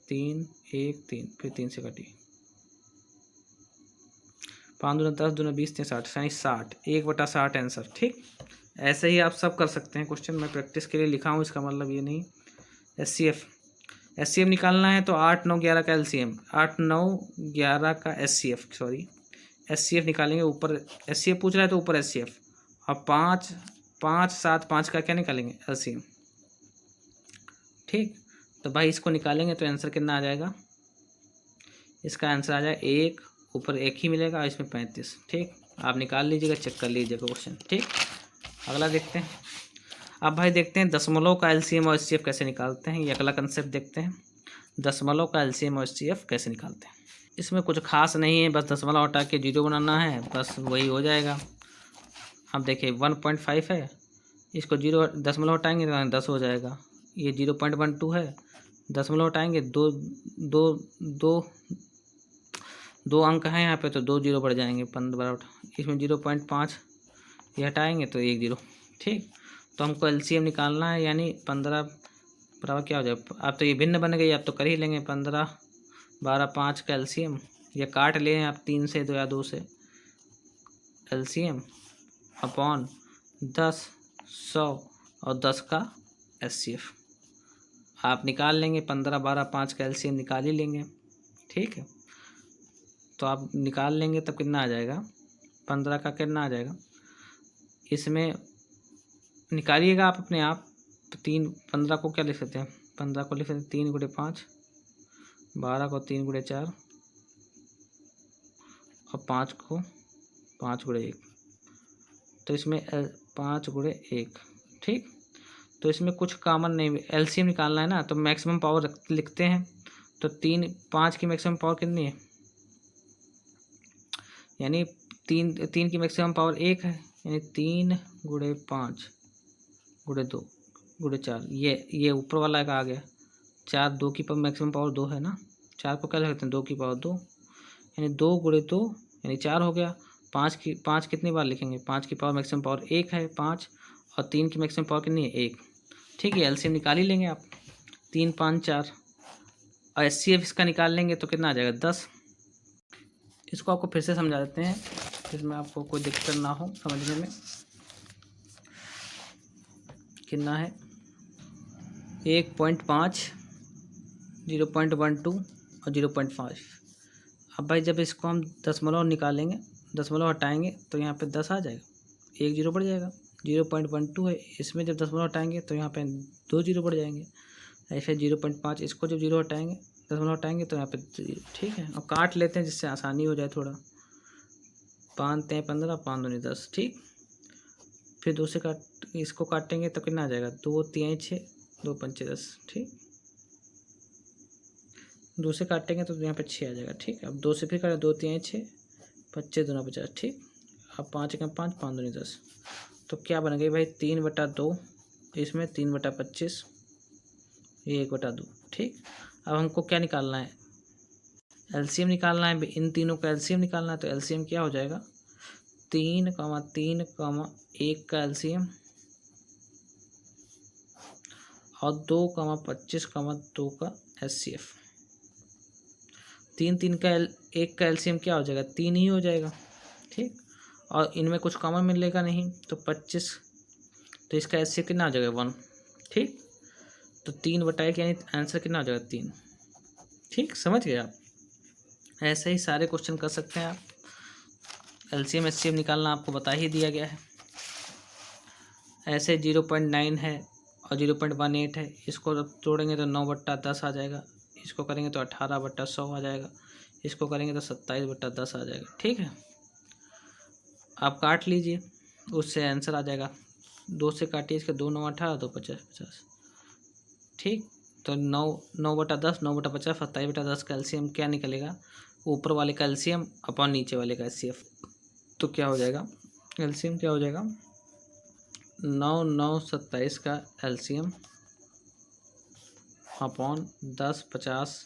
3 1 3, फिर 3 से काटिए, 5 दूना 10, दूना 20, 3 60, यानी 60, 1/60 आंसर। ठीक, ऐसे ही आप सब कर सकते हैं क्वेश्चन। मैं प्रैक्टिस के लिए लिखा हूँ, इसका मतलब ये नहीं। एचसीएफ निकालना है तो 8 9 11 का एलसीएम, 8 9 11 का एचसीएफ निकालेंगे। ऊपर एचसीएफ पूछ रहा है तो ऊपर एचसीएफ, और 5 5 7 5 का क्या निकालेंगे? एलसीएम। ठीक, तो भाई इसको निकालेंगे तो आंसर कितना आ जाएगा? इसका आंसर आ जाएगा 1, ऊपर 1 ही मिलेगा और इसमें 35। ठीक, आप निकाल लीजिएगा, चेक कर लीजिएगा क्वेश्चन। ठीक, अगला देखते हैं। अब भाई देखते हैं दशमलव का एलसीएम और एचसीएफ कैसे निकालते हैं। ये अगला कंसेप्ट देखते हैं, दशमलव का एलसीएम और एचसीएफ कैसे निकालते हैं। इसमें कुछ खास नहीं है, बस दशमलव हटा के 0 बनाना है, बस वही हो जाएगा। अब देखिए 1.5 है, इसको 0 दशमलव हटाएंगे तो 10 हो जाएगा। ये 0.12 है, दशमलव हटाएंगे 2 2 2 2 अंक हैं यहाँ पे तो 2 0 बढ़ जाएंगे। 15 इसमें 0.5 ये हटाएंगे तो 1 0। ठीक, तो हमको एलसीएम निकालना है, यानी 15 बराबर क्या हो जाए? आप तो ये भिन्न बन गई, आप तो कर ही लेंगे। 15 12 5 का एलसीएम, या काट लें आप 3 से 2 या 2 से एलसीएम अपॉन 10 100 और 10 का एचसीएफ आप निकाल लेंगे। 15 12 5 का एलसीएम निकाल ही लेंगे। ठीक है, तो आप निकाल लेंगे तब कितना आ जाएगा? 15 का कितना आ जाएगा? इसमें निकालिएगा आप अपने आप। तो 15 को क्या लिख सकते हैं? 15 को लिख सकते हैं 3 गुणे 5, 12 को 3 गुणे 4 और 5 को 5 गुणे 1। तो इसमें 5 गुणे 1। ठीक, तो इसमें कुछ कॉमन नहीं, एलसीएम निकालना है ना, तो मैक्सिमम पावर लिखते हैं। तो 5 की मैक्सिमम पावर कितनी है? यानी 3 की मैक्सिमम पावर 1 है, यानी 3 गुणे 5 गुणे 2 गुणे 4। ये ऊपर वाला का आ गया। 4 2 की मैक्सिमम पावर 2 है ना, 4 को क्या लिखते हैं? 2 की पावर 2, यानी 2 गुणे 2 यानी 4 हो गया। 5 कितनी बार लिखेंगे? 5 की पावर मैक्सिमम पावर 1 है 5, और 3 की मैक्सिमम पावर कितनी है? 1। ठीक है, एलसीएम निकाल ही लेंगे आप। 3 5 4 और एचसीएफ इसका निकाल लेंगे तो कितना आ जाएगा? 10। इसको आपको फिर से समझा देते हैं, जिसमें आपको कोई दिक्कत ना हो समझने में। कितना है? 1.5 0.12 और 0.5। अब भाई जब इसको हम दशमलव निकालेंगे, दशमलव हटाएंगे तो यहाँ पे 10 आ जाएगा, एक जीरो बढ़ जाएगा, 0.12 है। इसमें जब दशमलव हटाएंगे तो यहाँ पे 2 जीरो बढ़ जाएंगे। ऐसे 0.5, इसको जब जीरो हटाएंगे, दशमलव हटाएंगे तो यहाँ पे ठीक है। और काट लेते हैं जिससे आसानी हो जाए थोड़ा। 5 3 15, 5 दूनी 10, ठीक। फिर 2 से इसको काटेंगे तो कितना आ जाएगा, 2 3 6, 2 5 10, ठीक। 2 से काटेंगे तो यहाँ पे 6 आ जाएगा, ठीक। अब 2 से फिर काटें, 2 3 6, 25 दूना 50, ठीक। अब 5 1 5, 5 दूनी 10, तो क्या बन गई भाई, 3/2, इसमें 3/25, ये 1/2, ठीक। अब हमको क्या निकालना है, एलसीएम निकालना है। इन तीनों का एलसीएम निकालना है, तो एलसीएम क्या हो जाएगा, 3, 3, 1 का एलसीएम और 2, 25, 2 का एचसीएफ। 3 3 का 1 का एलसीएम क्या हो जाएगा, 3 ही हो जाएगा, ठीक। और इनमें कुछ कॉमन मिलेगा नहीं, तो 25, तो इसका एचसीएफ कितना हो जाएगा, 1, ठीक। तो 3/1 यानी आंसर कितना हो जाएगा, 3, ठीक। समझ गए आप। ऐसे ही सारे क्वेश्चन कर सकते हैं आप। एलसीएम एचसीएफ निकालना आपको बता ही दिया गया है। ऐसे 0.9 है और 0.18 है, इसको जब तोड़ेंगे तो 9/10 आ जाएगा, इसको करेंगे तो 18/100 आ जाएगा, इसको करेंगे तो 27/10 आ जाएगा, ठीक है। आप काट लीजिए, उससे आंसर आ जाएगा। 2 से काटिए, इसके 2 9 18, 2 50 50, ठीक। तो 9/10, 9/50, 27/10 का एलसीएम क्या निकलेगा, ऊपर वाले का एलसीएम अपॉन नीचे वाले का एचसीएफ। तो क्या हो जाएगा, एलसीएम क्या हो जाएगा, 9 9 27 का एलसीएम अपॉन 10 50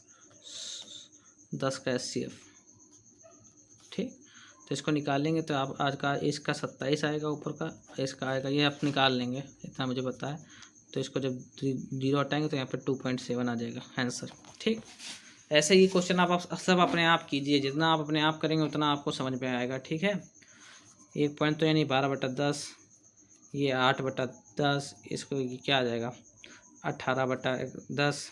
10 का एचसीएफ, ठीक। तो इसको निकालेंगे तो आप आज का इसका 27 आएगा ऊपर का, इसका आएगा, ये आप निकाल लेंगे, इतना मुझे पता है। तो इसको जब 0 हटाएंगे तो यहाँ पे 2.7 आ जाएगा आंसर, ठीक। ऐसे ही क्वेश्चन आप सब अपने आप कीजिए, जितना आप अपने आप करेंगे उतना आपको समझ में आएगा, ठीक है। 1 पॉइंट तो यानी 12/10, ये 8/10, इसको क्या आ जाएगा, 18/10,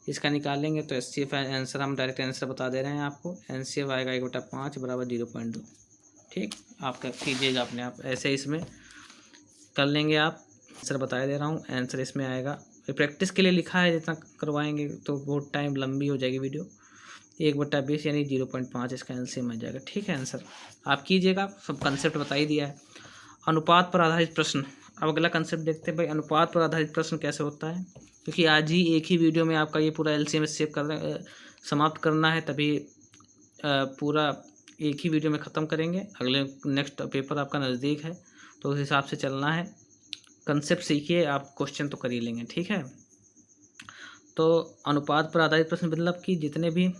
इसका निकालेंगे तो एचसीएफ आंसर, हम डायरेक्ट आंसर बता दे रहे हैं आपको। एनसीएफ आएगा 1/5 बराबर 0.2, ठीक। आपका कीजिएगा अपने आप, ऐसे इसमें कर लेंगे आप। आंसर बता दे रहा हूँ, आंसर इसमें आएगा। प्रैक्टिस के लिए लिखा है, जितना करवाएंगे तो बहुत टाइम लंबी हो जाएगी वीडियो। 1/20 यानी 0.5 इसका एलसीएम आ जाएगा, ठीक है। आंसर आप कीजिएगा, सब कंसेप्ट बता ही दिया है। अनुपात पर आधारित प्रश्न, अब अगला कंसेप्ट देखते हैं भाई, अनुपात पर आधारित प्रश्न कैसे होता है। क्योंकि आज ही एक ही वीडियो में आपका ये पूरा एलसीएम एचसीएफ समाप्त करना है, तभी पूरा एक ही वीडियो में ख़त्म करेंगे। अगले नेक्स्ट पेपर आपका नज़दीक है, तो उस हिसाब से चलना है। कंसेप्ट सीखिए, आप क्वेश्चन तो कर ही लेंगे, ठीक है। तो अनुपात पर आधारित प्रश्न मतलब कि जितने भी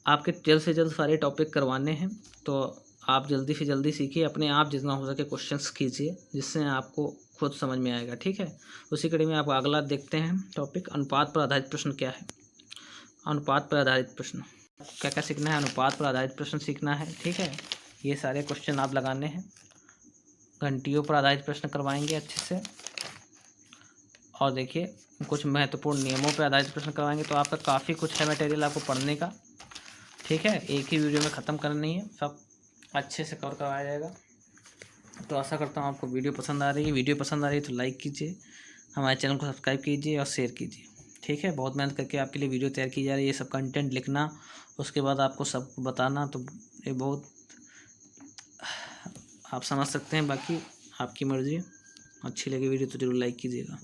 आपके जल्द से जल्द सारे टॉपिक करवाने हैं, तो आप जल्दी से जल्दी सीखिए, अपने आप जितना हो सके क्वेश्चंस कीजिए, जिससे आपको खुद समझ में आएगा, ठीक है। उसी कड़ी में आप अगला देखते हैं टॉपिक, अनुपात पर आधारित प्रश्न क्या है। अनुपात पर आधारित प्रश्न क्या क्या सीखना है, अनुपात पर आधारित प्रश्न सीखना है, ठीक है। ये सारे क्वेश्चन आप लगाने हैं। घंटियों पर आधारित प्रश्न करवाएंगे अच्छे से, और देखिए कुछ महत्वपूर्ण नियमों पर आधारित प्रश्न करवाएंगे। तो आपका काफ़ी कुछ है मटेरियल आपको पढ़ने का, ठीक है। एक ही वीडियो में ख़त्म करनी है, सब अच्छे से कवर करवाया जाएगा। तो आशा करता हूँ आपको वीडियो पसंद आ रही है। वीडियो पसंद आ रही है तो लाइक कीजिए, हमारे चैनल को सब्सक्राइब कीजिए और शेयर कीजिए, ठीक है। बहुत मेहनत करके आपके लिए वीडियो तैयार की जा रही है। ये सब कंटेंट लिखना, उसके बाद आपको सब बताना, तो ये बहुत आप समझ सकते हैं। बाकी आपकी मर्ज़ी, अच्छी लगी वीडियो तो जरूर लाइक कीजिएगा।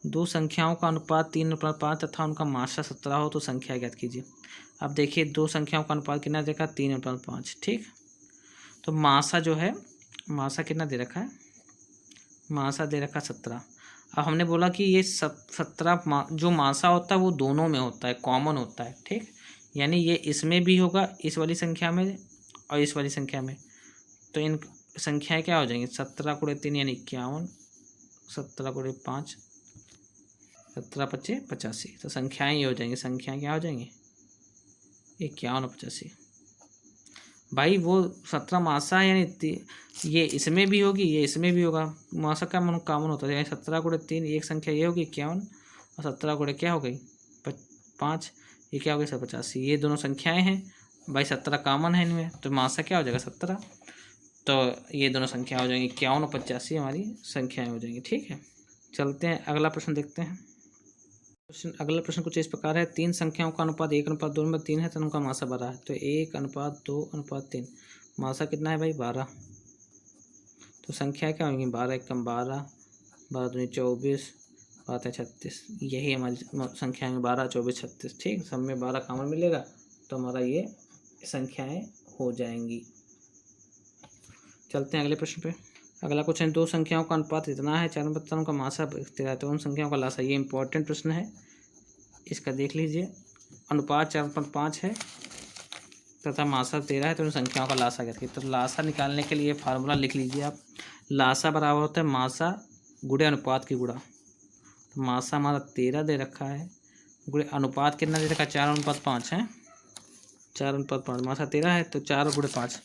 दो संख्याओं का अनुपात 3/5 तथा उनका मासा 17 हो तो संख्या ज्ञात कीजिए। अब देखिए, दो संख्याओं का अनुपात कितना देखा, 3/5, ठीक। तो मासा जो है, मासा कितना दे रखा है, मासा दे रखा 17। अब हमने बोला कि ये 17 जो मासा होता है वो दोनों में होता है, कॉमन होता है, ठीक। यानी ये इसमें भी होगा, इस वाली संख्या में और इस वाली संख्या में। तो इन संख्याएं क्या हो जाएंगी, 17 × 3 यानी 51, 17 × 5 17 × 5 85। तो संख्याएं ये हो जाएंगी, संख्याएं क्या हो जाएंगी, 51 और 85। भाई वो 17 मासा है, यानी ये इसमें भी होगी, ये इसमें भी होगा। मासा का मन कॉमन होता है, यानी 17 × 3 एक संख्या ये होगी 51, और 17 × क्या हो गई 5, ये क्या हो गया 185। ये दोनों संख्याएं हैं भाई, 17 कॉमन है इनमें, तो मासा क्या हो जाएगा 17। तो ये दोनों संख्या हो जाएंगी 51 और 85 हमारी संख्याएं हो जाएंगी। ठीक है, चलते हैं अगला प्रश्न देखते हैं। अगला प्रश्न कुछ इस प्रकार है, 3 संख्याओं का अनुपात 1:2 में 3 है तो उनका मासा 12 है। तो 1:2:3, मासा कितना है भाई 12। तो संख्या क्या होंगी 12 एकम 12, 12 दूनी 24, 12 36। यही हमारी संख्या है 12, 24, 36। ठीक, सब में 12 कॉमन मिलेगा तो हमारा ये संख्याएं हो जाएंगी। चलते हैं अगले प्रश्न पे। अगला क्वेश्चन, 2 संख्याओं का अनुपात इतना है 4:3 का मासा 13 है तो उन संख्याओं का लासा। ये इंपॉर्टेंट प्रश्न है, इसका देख लीजिए। अनुपात 4:5 है तथा मासा 13 है तो उन संख्याओं का लासा क्या। तो लासा निकालने के लिए फार्मूला लिख लीजिए आप। लासा बराबर होता है मासा गुणे अनुपात की गुणा। तो मासा हमारा 13 दे रखा है, गुणे अनुपात कितना दे रखा है 4:5 है, 4:5। मासा 13 है तो 4 × 5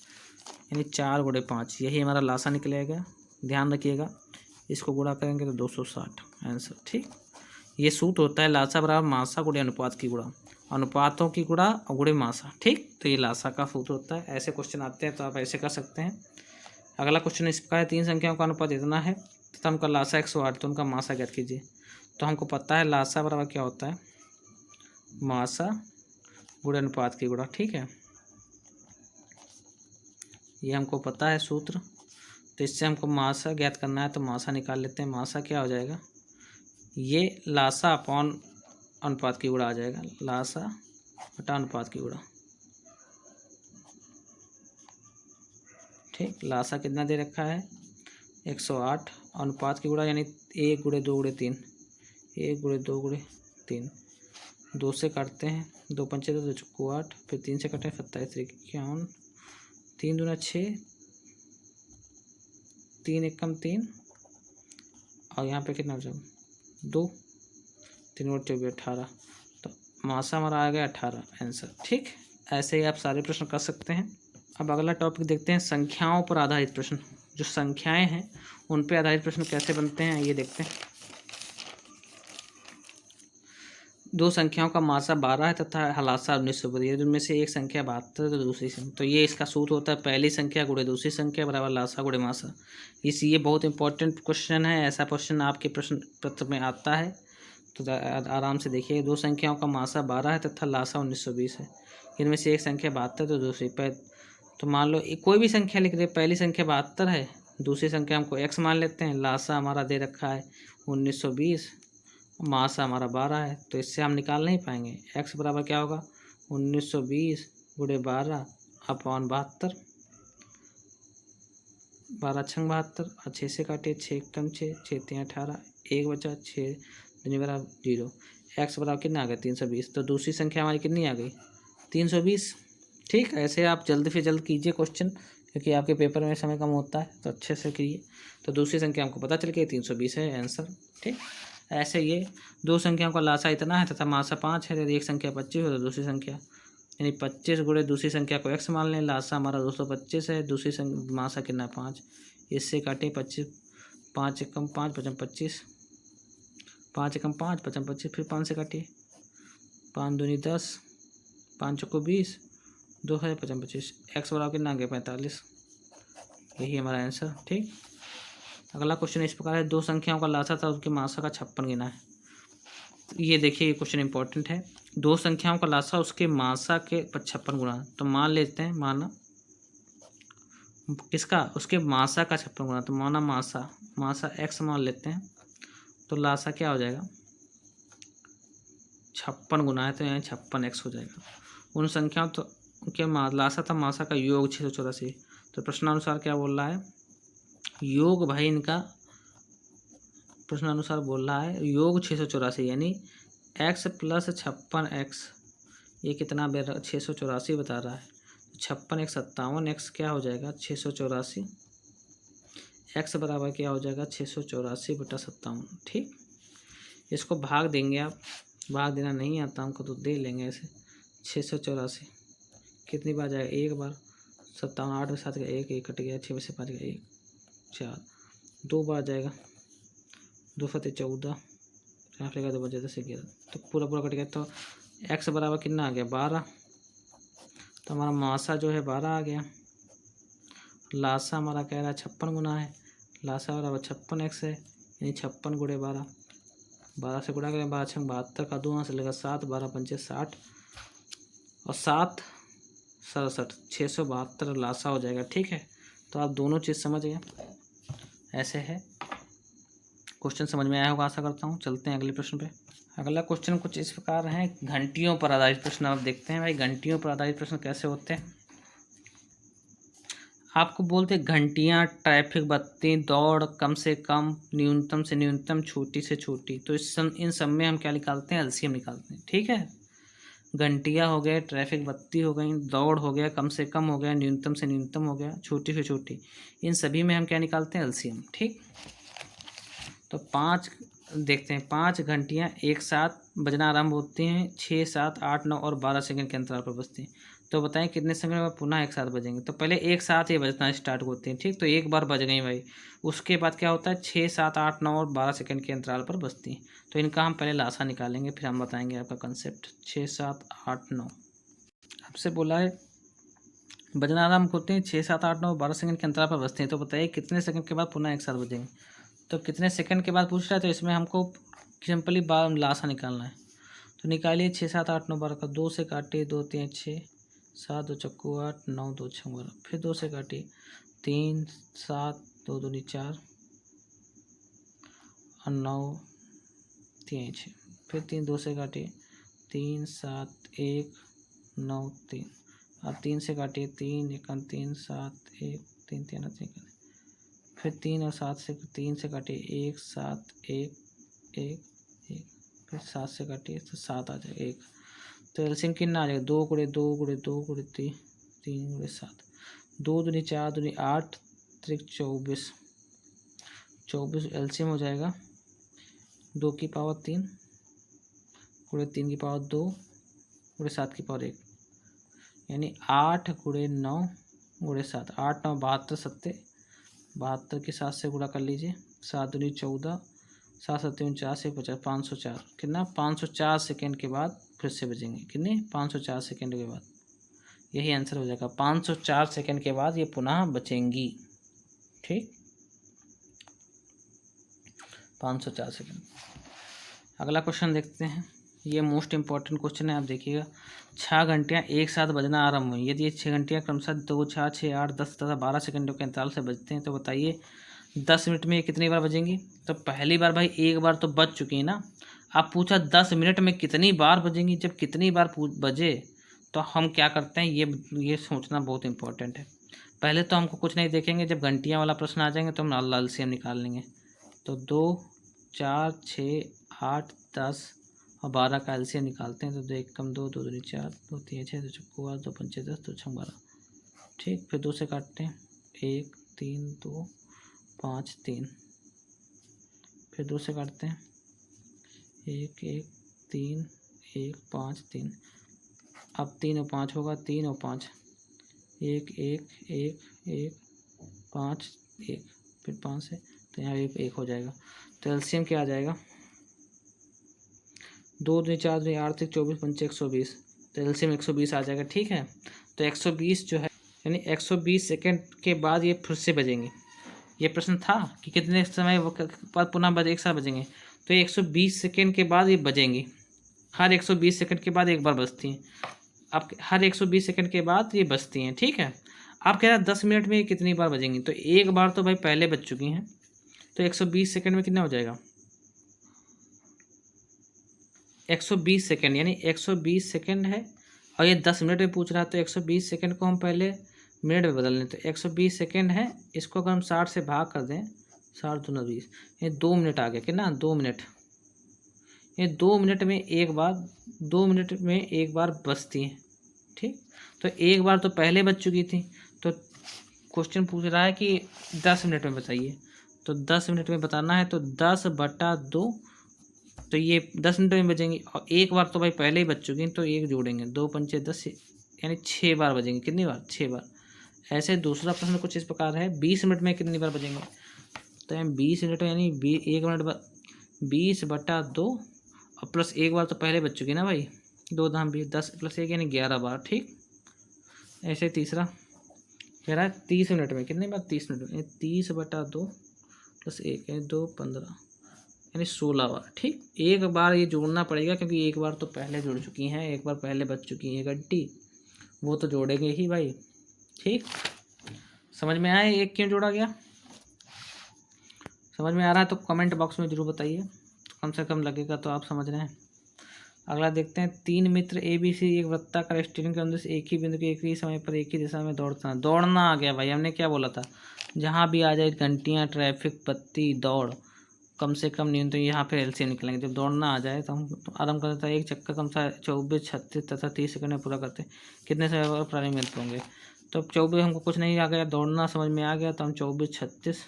यानी 4 × 5, यही हमारा लासा निकलेगा। ध्यान रखिएगा, इसको गुणा करेंगे तो 260 आंसर। ठीक, ये सूत्र होता है लासा बराबर मासा गुणे अनुपात की गुणा, अनुपातों की गुणा और गुणे मासा। ठीक, तो ये लासा का सूत्र होता है। ऐसे क्वेश्चन आते हैं तो आप ऐसे कर सकते हैं। अगला क्वेश्चन इस प्रकार है, 3 संख्याओं का अनुपात इतना है तथा उनका लासा 108 तो उनका मासा ज्ञात कीजिए। तो हमको पता है लासा बराबर क्या होता है मासा गुणे अनुपात की गुणा। ठीक है, ये हमको पता है सूत्र। तो इससे हमको मासा ज्ञात करना है तो मासा निकाल लेते हैं। मासा क्या हो जाएगा, ये लासा अपॉन अनुपात की गुणा आ जाएगा, लासा बटा अनुपात की गुणा। ठीक, लासा कितना दे रखा है 108, अनुपात की गुणा यानी 1 × 2 × 3, 1 × 2 × 3, 2 से काटते हैं, 2 पंचे 2 चौको 8, फिर 3 से काटें 27 51, 3 दूना 6, 3 एकम 3 और यहाँ पे कितना बचा 2, 3 और 24 18। तो मासा हमारा आ गया 18 आंसर। ठीक, ऐसे ही आप सारे प्रश्न कर सकते हैं। अब अगला टॉपिक देखते हैं, संख्याओं पर आधारित प्रश्न। जो संख्याएं हैं उन पे आधारित प्रश्न कैसे बनते हैं ये देखते हैं। 2 संख्याओं का मासा 12 है तथा लासा 19 जिनमें से एक संख्या 72 है तो दूसरी संख्या। तो ये इसका सूत्र होता है पहली संख्या गुणे दूसरी संख्या बराबर लासा गुणे मासा। ये बहुत इंपॉर्टेंट क्वेश्चन है, ऐसा क्वेश्चन आपके प्रश्न पत्र में आता है तो आराम से देखिए। 2 संख्याओं का मासा 12 है तथा लासा 1920 है, इनमें से एक संख्या 72 तो दूसरी। तो मान लो कोई भी संख्या लिख रहे, पहली संख्या 72 है, दूसरी संख्या हमको x मान लेते हैं। लासा हमारा दे रखा है 1920, मासा हमारा 12 है, तो इससे हम निकाल नहीं पाएंगे। x बराबर क्या होगा 1920 गुणे 12 अपॉन 72, 12 छंग 72 और 6 से काटे 6 कम 6, 6 3 18, 1 बचा 6 दूनी बराबर 0। x बराबर कितना आ गया 320। तो दूसरी संख्या हमारी कितनी आ गई 320। ठीक, ऐसे आप जल्द से जल्द कीजिए क्वेश्चन, क्योंकि आपके पेपर में समय कम होता है तो अच्छे से कीजिए। तो दूसरी संख्या हमको पता चल गई 320 है आंसर। ठीक, ऐसे ये 2 संख्याओं का लासा इतना है तथा मासा 5 है। यदि एक संख्या 25 हो तो दूसरी संख्या यानी 25 गुणे दूसरी संख्या को x मान लें। लासा हमारा 225 है, दूसरी मासा कितना 5, इससे काटे 25, 5 एकम 5 पचम 25, 5 एकम 5 पचम 25, फिर 5 से काटिए, 5 दूनी 10, 5 चौको 20, 2 है 25, x बराबर कितना आ गया 45। यही हमारा आंसर। ठीक, अगला क्वेश्चन इस प्रकार है, 2 संख्याओं का लासा था उसके मासा का 56 गिना है। तो ये देखिए ये क्वेश्चन इंपॉर्टेंट है। 2 संख्याओं का लासा उसके मासा के 56 गुना। तो मान लेते हैं, माना किसका उसके मासा का 56 गुना, तो माना मासा x मान लेते हैं। तो लासा क्या हो जाएगा 56 गुना है तो यहाँ 56x हो जाएगा। उन संख्याओं तो के लासा था मासा का योग 684। तो प्रश्नानुसार क्या बोल रहा है योग, भाई इनका प्रश्नानुसार बोल रहा है योग 684 यानी x + 56x, ये कितना 684 बता रहा है। 56x 57x क्या हो जाएगा 684, x बराबर क्या हो जाएगा 684/57। ठीक, इसको भाग देंगे आप, भाग देना नहीं आता हमको तो दे लेंगे ऐसे। 684 कितनी बार जाएगा, एक बार, 57 8 में 7 का 1 1 कट गया, 6 में से 5 का 1 4, 2 बार जाएगा, 2 फते 14, 4 का 2 बजे 10 11, तो पूरा कट गया। तो x बराबर कितना आ गया 12, तो हमारा मासा जो है 12 आ गया। लासा हमारा कह रहा है 56 गुना है, लासा बराबर 56x है, यानी 56 गुणे 12, 12 से गुणा करें 12 छंग 72 का 2 से लेगा 7, 12 पंचे 60 और 7 67, 672 लासा हो जाएगा। ठीक है, तो आप दोनों चीज़ समझ गए, ऐसे है। क्वेश्चन समझ में आया होगा आशा करता हूँ। चलते हैं अगले प्रश्न पे। अगला क्वेश्चन कुछ इस प्रकार है, घंटियों पर आधारित प्रश्न। आप देखते हैं भाई घंटियों पर आधारित प्रश्न कैसे होते हैं। आपको बोलते हैं घंटियाँ, ट्रैफिक बत्ती, दौड़, कम से कम, न्यूनतम से न्यूनतम, छोटी से छोटी। तो इन सब में हम क्या निकालते हैं, एलसीएम निकालते हैं। ठीक है, घंटियाँ हो गए, ट्रैफिक बत्ती हो गई, दौड़ हो गया, कम से कम हो गया, न्यूनतम से न्यूनतम हो गया, छोटी से छोटी, इन सभी में हम क्या निकालते हैं, एलसीएम। ठीक, तो 5 देखते हैं, 5 घंटियाँ एक साथ बजना आरंभ होती हैं, 6, 7, 8, 9 और 12 सेकंड के अंतराल पर बजती हैं। तो बताएं कितने समय में पुनः एक साथ बजेंगे। तो पहले एक साथ ही बजना स्टार्ट होते हैं। ठीक, तो एक बार बज गई भाई, उसके बाद क्या होता है 6, 7, 8, 9 और 12 सेकंड के अंतराल पर बजती हैं। तो इनका हम पहले लासा निकालेंगे, फिर हम बताएंगे आपका कंसेप्ट। 6, 7, 8, 9 आपसे बोला है बजना आरंभ होते हैं, 6, 7, 8, 9 12 सेकंड के अंतराल पर बजते हैं। तो बताइए कितने सेकंड के बाद पुनः एक साथ बजेंगे। तो कितने सेकंड के बाद पूछ रहा है, तो इसमें हमको सिंपली लासा निकालना है। तो निकालिए 6, 7, 8, 9 12 का 2 से काटिए, 2 3 6, 7 2 चक्कू 8, 9 2 6 12, फिर 2 से काटिए, 3 7 2 दूनी 4 और 9 3 6, फिर 3 2 से काटिए, 3 7 1 9 3, अब 3 से काटिए, 3 1 3 7 1 3 3 3, फिर 3 और 7 से 3 से काटिए, 1 7 1 1 1, फिर 7 से काटिए तो 7 आ जाएगा 1। तो एलसीएम कितना आ जाएगा, 2 गुणे 2 गुणे 2 गुणे 3 3 गुणे 7, 2 दूनी 4 दूनी 8 त्रिक 24, 24 एलसीएम हो जाएगा 2 की पावर 3 गुणे 3 की पावर 2 गुणे 7 की पावर 1, यानी 8 गुणे 9 गुणे 7, 8 9 72 सत्ते 72 के 7 से गुणा कर लीजिए, 7 दूनी 14, 7 7 49 से 50, 504 कितना 504 सेकेंड के बाद फिर से बजेंगे। कितने 504 सेकेंड के बाद, यही आंसर हो जाएगा। 504 सेकेंड के बाद ये पुनः बचेंगी। ठीक, 504 सेकेंड। अगला क्वेश्चन देखते हैं, ये मोस्ट इंपॉर्टेंट क्वेश्चन है। आप देखिएगा, 6 घंटियाँ एक साथ बजना आरंभ हुई। यदि ये 6 घंटियाँ क्रमशः 2 6 6 8 10 तथा 12 सेकंडों के अंतराल से बजते हैं, तो बताइए 10 मिनट में कितनी बार बजेंगी। तो पहली बार भाई एक बार तो बज चुकी है ना। आप पूछा 10 मिनट में कितनी बार बजेंगी। जब कितनी बार बजे तो हम क्या करते हैं, ये सोचना बहुत इंपॉर्टेंट है। पहले तो हमको कुछ नहीं देखेंगे, जब घंटियाँ वाला प्रश्न आ जाएंगे तो हम एलसीएम निकाल लेंगे। तो 2 4 6 8 10 और 12 का एलसीएम निकालते हैं। तो 2 1 कम 2 2 दूनी 4 2 3 6 2 चौको 8 2 पंचे 10 2 6 12। ठीक, फिर 2 से काटते हैं, 1 3 2 5 3, फिर 2 से काटते हैं, 1 1 3 1 5 3। अब 3 और 5 होगा, 3 और 5 1 1 1 1 5 1, फिर 5 से तो यहाँ 1 1 हो जाएगा। तो एलसीएम क्या आ जाएगा, 2 दूनी 4 दूनी 8 3 24 पंचे 120, तो एलसीएम 120 आ जाएगा। ठीक है, तो 120 जो है यानी 120 सेकेंड के बाद ये फिर से बजेंगे। ये प्रश्न था कि कितने समय बाद पुनः एक साथ बजेंगे। तो ये 120 सेकेंड के बाद ये बजेंगी। हर 120 सेकेंड के बाद एक बार बजती हैं। अब हर 120 सेकेंड के बाद ये बजती हैं। ठीक है, आप कह रहे हैं 10 मिनट में कितनी बार बजेंगी। तो एक बार तो भाई पहले बज चुकी हैं, तो 120 सेकेंड में कितना हो जाएगा, 120 सेकेंड यानी 120 सेकेंड है और ये 10 मिनट में पूछ रहा है। तो 120 सेकेंड को हम पहले मिनट में बदल लें। तो 120 सेकेंड है, इसको अगर हम 60 से भाग कर दें, 60 दूना 20, ये 2 मिनट आ गया। कितना 2 मिनट, ये 2 मिनट में एक बार, 2 मिनट में एक बार बजती हैं। ठीक, तो एक बार तो पहले बज चुकी थी। तो क्वेश्चन पूछ रहा है कि 10 मिनट में बताइए। तो 10 मिनट में बताना है, तो 10/2, तो ये 10 मिनट में बजेंगी। और एक बार तो भाई पहले ही बज चुकी हैं, तो एक जोड़ेंगे, 2 पंचे 10 यानी 6 बार बजेंगे। कितनी बार, 6 बार। ऐसे दूसरा प्रश्न कुछ इस प्रकार है, 20 मिनट में कितनी बार बजेंगे। तो हम 20 मिनट यानी 1 मिनट 20/2 और प्लस एक बार तो पहले बज चुकी ना भाई, 2 धाम 20, 10 + 1 यानी 11 बार। ठीक, ऐसे तीसरा कह रहा है 30 मिनट में, कितने बार 30 मिनट में, 30/2 + 1 यानी 2 15 यानी 16 बार। ठीक, एक बार ये जोड़ना पड़ेगा क्योंकि एक बार तो पहले जुड़ चुकी हैं, एक बार पहले बच चुकी हैं गड्डी, वो तो जोड़ेंगे ही भाई। ठीक, समझ में आया एक क्यों जोड़ा गया? समझ में आ रहा है तो कमेंट बॉक्स में जरूर बताइए, कम से कम लगेगा तो आप समझ रहे हैं। अगला देखते हैं, 3 मित्र ABC एक वृत्ताकार स्टीयरिंग के अंदर से एक ही बिंदु के एक ही समय पर एक ही दिशा में दौड़ना आ गया भाई। हमने क्या बोला था, जहाँ भी आ जाए घंटियाँ, ट्रैफिक, बत्ती, दौड़, कम से कम न्यूनतम यहाँ पे एलसीएम निकलेंगे। जब दौड़ना आ जाए तो हम आरम्भ करते हैं, एक चक्कर कम से 24, 36 तथा 30 सेकंड में पूरा करते हैं। कितने समय पर प्रारंभिक मित्र होंगे? तो 24 हमको कुछ नहीं आ गया, दौड़ना समझ में आ गया, तो हम 24, 36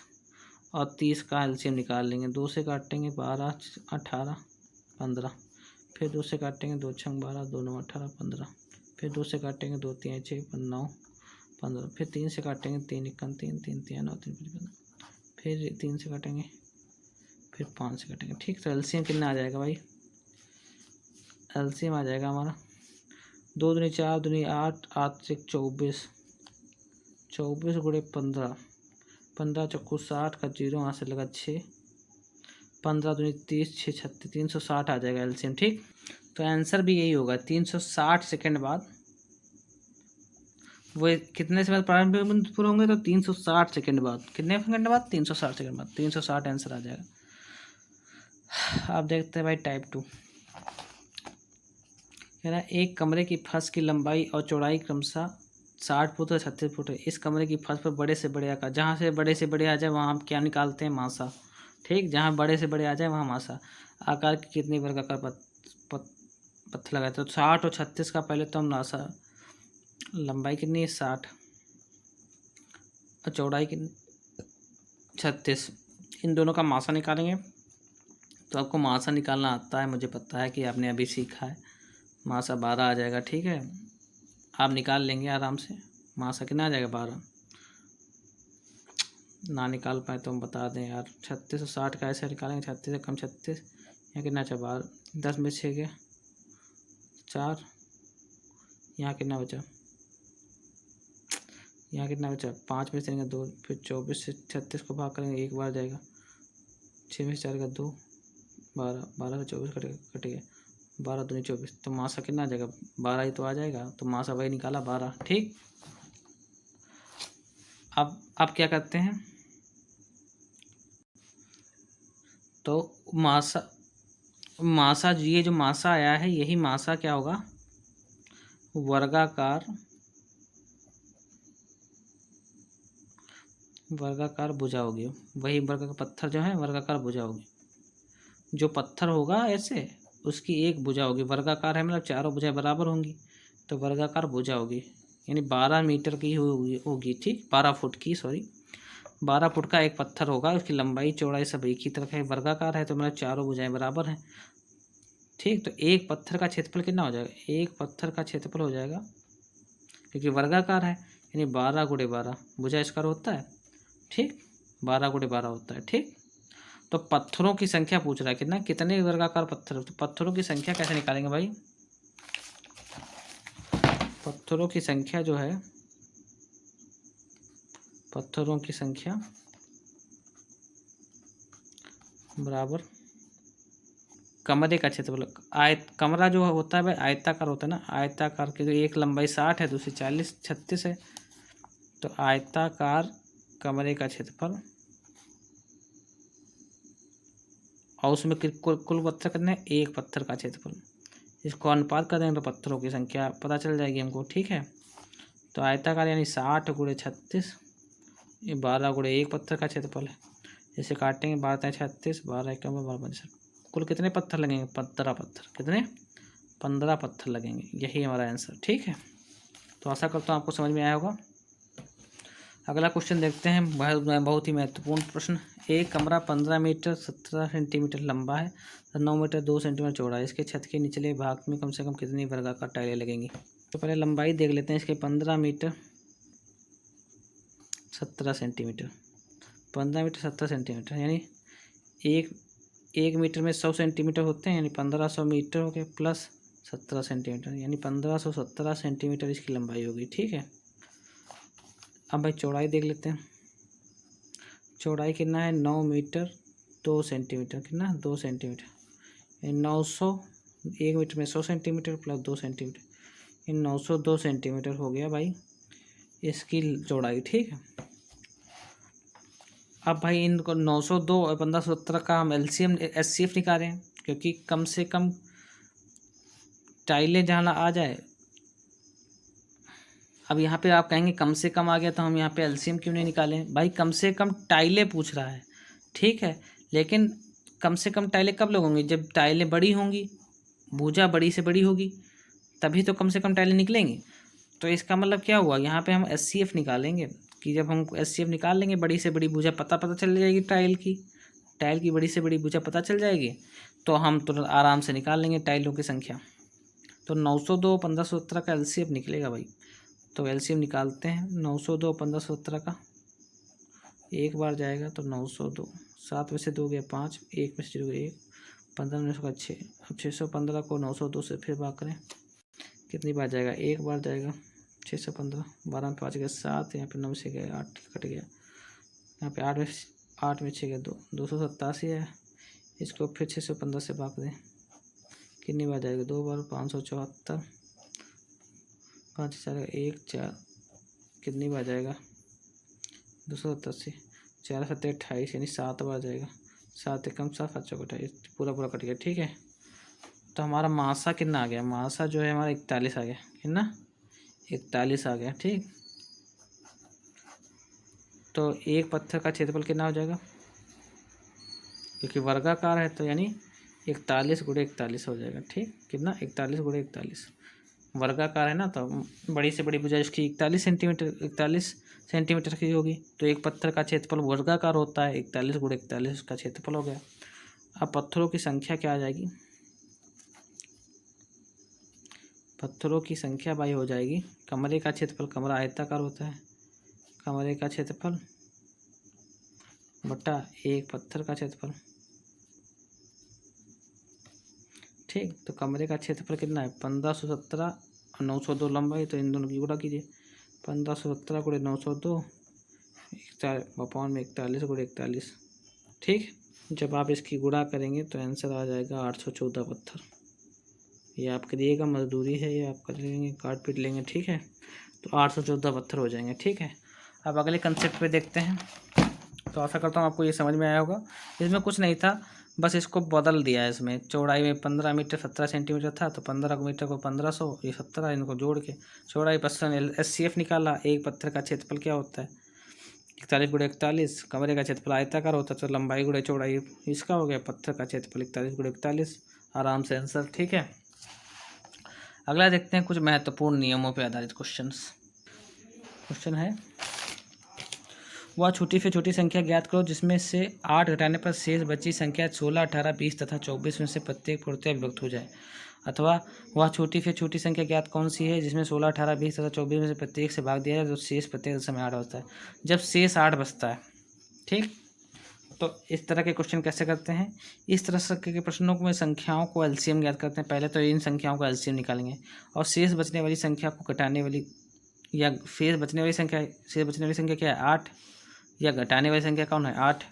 और 30 का एलसीएम निकाल लेंगे। 2 से काटेंगे 12, 18, 15, फिर 2 से काटेंगे 2 छंग 12, 2 9 18, 15, फिर 2 से काटेंगे 2 3 6 9 15, फिर 3 से काटेंगे 3 1 3 3 3 9 3 15, फिर 3 से काटेंगे, फिर 5 से काटेंगे। ठीक, तो एलसीएम कितना आ जाएगा भाई? एलसीएम आ जाएगा हमारा 2 दूनी 4 दूनी 8, 8 से 24, 24 गुणे 15, 15 चक्कू 60 का 0 वहाँ से लगा 6, 15 दूनी 30, 6 36, 360 आ जाएगा एलसीएम। ठीक, तो आंसर भी यही होगा। 360 सेकंड बाद वो कितने से बाद प्रारंभिक बिंदु पूरे होंगे? तो 360 सेकंड बाद। कितने सेकंड बाद? 360 सेकंड बाद 360 आंसर आ जाएगा। आप देखते हैं भाई टाइप 2 कह रहा है, एक कमरे की फर्श की लंबाई और चौड़ाई क्रमशः 60 फुट और 36 फुट है। इस कमरे की फर्श पर बड़े से बड़े आकार, जहाँ से बड़े से बड़े आ जाए वहाँ हम क्या निकालते हैं? मासा। ठीक, जहाँ बड़े से बड़े आ जाए वहाँ मासा। आकार की कितनी वर्गाकार पत्थर लगाए? तो 60 और 36 का पहले तो हम नासा, लंबाई कितनी है? 60 और चौड़ाई कितनी? 36, इन दोनों का मासा निकालेंगे। तो आपको मासा निकालना आता है, मुझे पता है कि आपने अभी सीखा है। मासा 12 आ जाएगा। ठीक है, आप निकाल लेंगे आराम से। मासा कितना आ जाएगा? 12। ना निकाल पाए तो हम बता दें यार। 36 और 60 का ऐसे निकालेंगे, 36 से कम 36, यहाँ कितना बचा? 12, 10 में 6 गया 4, यहाँ कितना बचा? यहाँ कितना बचा? 5 में से 2, फिर 24 से 36 को भाग करेंगे, एक बार जाएगा, 6 में से 4 का 2, 12, 12 से 24 कट गया, 12 दूनी 24, तो मासा कितना आ जाएगा? 12 ही तो आ जाएगा, तो मासा वही निकाला 12। ठीक, अब क्या करते हैं, तो मासा ये जो मासा आया है, यही मासा क्या होगा? वर्गाकार भुजा होगी। वही वर्ग का पत्थर जो है वर्गाकार भुजा होगी। जो पत्थर होगा ऐसे, उसकी एक भुजा होगी। वर्गाकार है मतलब चारों भुजाएं बराबर होंगी, तो वर्गाकार भुजा होगी, यानी 12 मीटर की होगी। ठीक, 12 फुट की, सॉरी 12 फुट का एक पत्थर होगा, उसकी लंबाई चौड़ाई सब एक ही तरह है, वर्गाकार है, तो मतलब चारों भुजाएं बराबर हैं। ठीक, तो एक पत्थर का क्षेत्रफल कितना हो जाएगा? एक पत्थर का क्षेत्रफल हो जाएगा, क्योंकि वर्गाकार है, यानी 12 गुणे 12 भुजा स्क्वायर होता है। ठीक, 12 गुणे 12 होता है। ठीक, तो पत्थरों की संख्या पूछ रहा है कितना, कितने वर्गाकार पत्थर। तो पत्थरों की संख्या कैसे निकालेंगे भाई? पत्थरों की संख्या जो है, पत्थरों की संख्या बराबर कमरे का क्षेत्रफल। कमरा जो होता है भाई आयताकार होता है ना, आयताकार की एक लंबाई 60 है, दूसरी 40 36 है, तो आयताकार कमरे का क्षेत्रफल, और उसमें कुल पत्थर कितने? एक पत्थर का क्षेत्रफल। इसको अनुपात कर देंगे तो पत्थरों की संख्या पता चल जाएगी हमको। ठीक है, तो आयताकार यानी 60 गुणे 36, ये 12 गुणे एक पत्थर का क्षेत्रफल है। इसे काटेंगे, 12 36, 12 1 12 50, कुल कितने पत्थर लगेंगे? 15 पत्थर। कितने? 15 पत्थर लगेंगे। यही हमारा आंसर। ठीक है, तो आशा करता हूँ आपको समझ में आया होगा। अगला क्वेश्चन देखते हैं, बहुत ही महत्वपूर्ण प्रश्न। एक कमरा 15 मीटर 17 सेंटीमीटर लंबा है, 9 मीटर 2 सेंटीमीटर चौड़ा है। इसके छत के निचले भाग में कम से कम कितनी वर्गाकार टाइलें लगेंगी? तो पहले लंबाई देख लेते हैं इसके। 15 मीटर 17 सेंटीमीटर, 15 मीटर 17 सेंटीमीटर, यानी एक मीटर में 100 सेंटीमीटर होते हैं, यानी 1500 मीटर हो गए, प्लस 17 सेंटीमीटर, यानी 1517 सेंटीमीटर इसकी लंबाई होगी। ठीक है, अब भाई चौड़ाई देख लेते हैं। चौड़ाई कितना है, 9 मीटर 2 सेंटीमीटर, कितना 2 सेंटीमीटर, 900, 1 मीटर में 100 सेंटीमीटर प्लस 2 सेंटीमीटर, इन 902 सेंटीमीटर हो गया भाई इसकी चौड़ाई। ठीक है, अब भाई इनको 902 और 1517 का हम LCM SCF निकालें, क्योंकि कम से कम टाइलें जहाँ आ जाए। अब यहाँ पे आप कहेंगे कम से कम आ गया तो हम यहाँ पे LCM क्यों नहीं निकालें? भाई कम से कम टाइलें पूछ रहा है, ठीक है, लेकिन कम से कम टाइलें कब लगेंगी, जब टाइलें बड़ी होंगी, भुजा बड़ी से बड़ी होगी, तभी तो कम से कम टाइलें निकलेंगी। तो इसका मतलब क्या हुआ, यहाँ पे हम SCF निकालेंगे कि जब हम SCF निकाल लेंगे, बड़ी से बड़ी भुजा पता चल जाएगी, टाइल की बड़ी से बड़ी भुजा पता चल जाएगी, तो हम तो आराम से निकाल लेंगे टाइलों की संख्या। तो 902 1517 का LCM निकलेगा भाई। तो LCM निकालते हैं। 902 1517 का एक बार जाएगा तो 902, 7 में से 2 गया 5, 1 में से 0 गया 1, 15 में से 6, अब 615 को 902 से फिर भाग करें, कितनी बार जाएगा, एक बार जाएगा 615, 12 में 5 गया 7, यहाँ पे 9 से गया 8 कट गया, यहाँ पे 8 में 6 गया 2, 287 है। इसको फिर 615 से भाग दें, कितनी बार जाएगा, 2 बार, 574, 5 4 1 4, कितनी बार जाएगा, 287, 4 7 28, यानी 7 बार जाएगा, 7 कम 7 5 28, पूरा कट गया। ठीक है, तो हमारा मासा कितना आ गया, मासा जो है हमारा 41 आ गया, कितना 41 आ गया। ठीक, तो एक पत्थर का क्षेत्रफल कितना हो जाएगा, क्योंकि वर्गाकार है तो यानी 41 गुणे 41 हो जाएगा। ठीक, कितना 41 गुणे 41, वर्गाकार है ना, तो बड़ी से बड़ी भुजा इसकी 41 सेंटीमीटर की होगी, तो एक पत्थर का क्षेत्रफल वर्गाकार होता है, 41 गुणे 41 का क्षेत्रफल हो गया। अब पत्थरों की संख्या क्या आ जाएगी, पत्थरों की संख्या भाई हो जाएगी, कमरे का क्षेत्रफल, कमरा आयताकार होता है, कमरे का क्षेत्रफल बटा एक पत्थर का क्षेत्रफल। ठीक, तो कमरे का क्षेत्रफल कितना है, 1517 और 902 लंबाई, तो इन दोनों की गुणा कीजिए, 1517 गुणे 902, 41 गुणे 41। ठीक, जब आप इसकी गुणा करेंगे तो आंसर आ जाएगा 814 पत्थर। ये आप करिएगा, मजदूरी है, ये आप कर लेंगे, काट पीट लेंगे। ठीक है, तो 814 पत्थर हो जाएंगे। ठीक है, अब अगले कंसेप्ट पे देखते हैं। तो आशा करता हूँ आपको ये समझ में आया होगा। इसमें कुछ नहीं था, बस इसको बदल दिया है। इसमें चौड़ाई में 15 मीटर 17 सेंटीमीटर था, तो 15 मीटर को 1500, ये 17, इनको जोड़ के चौड़ाई SCF निकाला। एक पत्थर का क्षेत्रफल क्या होता है, 41 गुणे 41, कमरे का क्षेत्रफल आयताकार होता है, तो लंबाई गुणे चौड़ाई इसका हो गया, पत्थर का क्षेत्रफल 41 गुणे 41, आराम से आंसर। ठीक है, अगला देखते हैं कुछ महत्वपूर्ण नियमों पर आधारित क्वेश्चन है, वह छोटी से छोटी संख्या ज्ञात करो जिसमें से 8 घटाने पर शेष बची संख्या 16, 18, 20 तथा 24 में से प्रत्येक पूर्णतः विभक्त हो जाए। अथवा वह छोटी से छोटी संख्या ज्ञात कौन सी है जिसमें 16, 18, 20 तथा 24 में से प्रत्येक से भाग दिया जाए तो शेष प्रत्येक समय 8 बचता है। जब शेष 8 बचता है, ठीक, तो इस तरह के क्वेश्चन कैसे करते हैं, इस तरह के प्रश्नों में संख्याओं को LCM ज्ञात करते हैं। पहले तो इन संख्याओं का LCM निकालेंगे और शेष बचने वाली संख्या को घटाने वाली या शेष बचने वाली संख्या क्या है, 8, या घटाने वाली संख्या कौन है, 8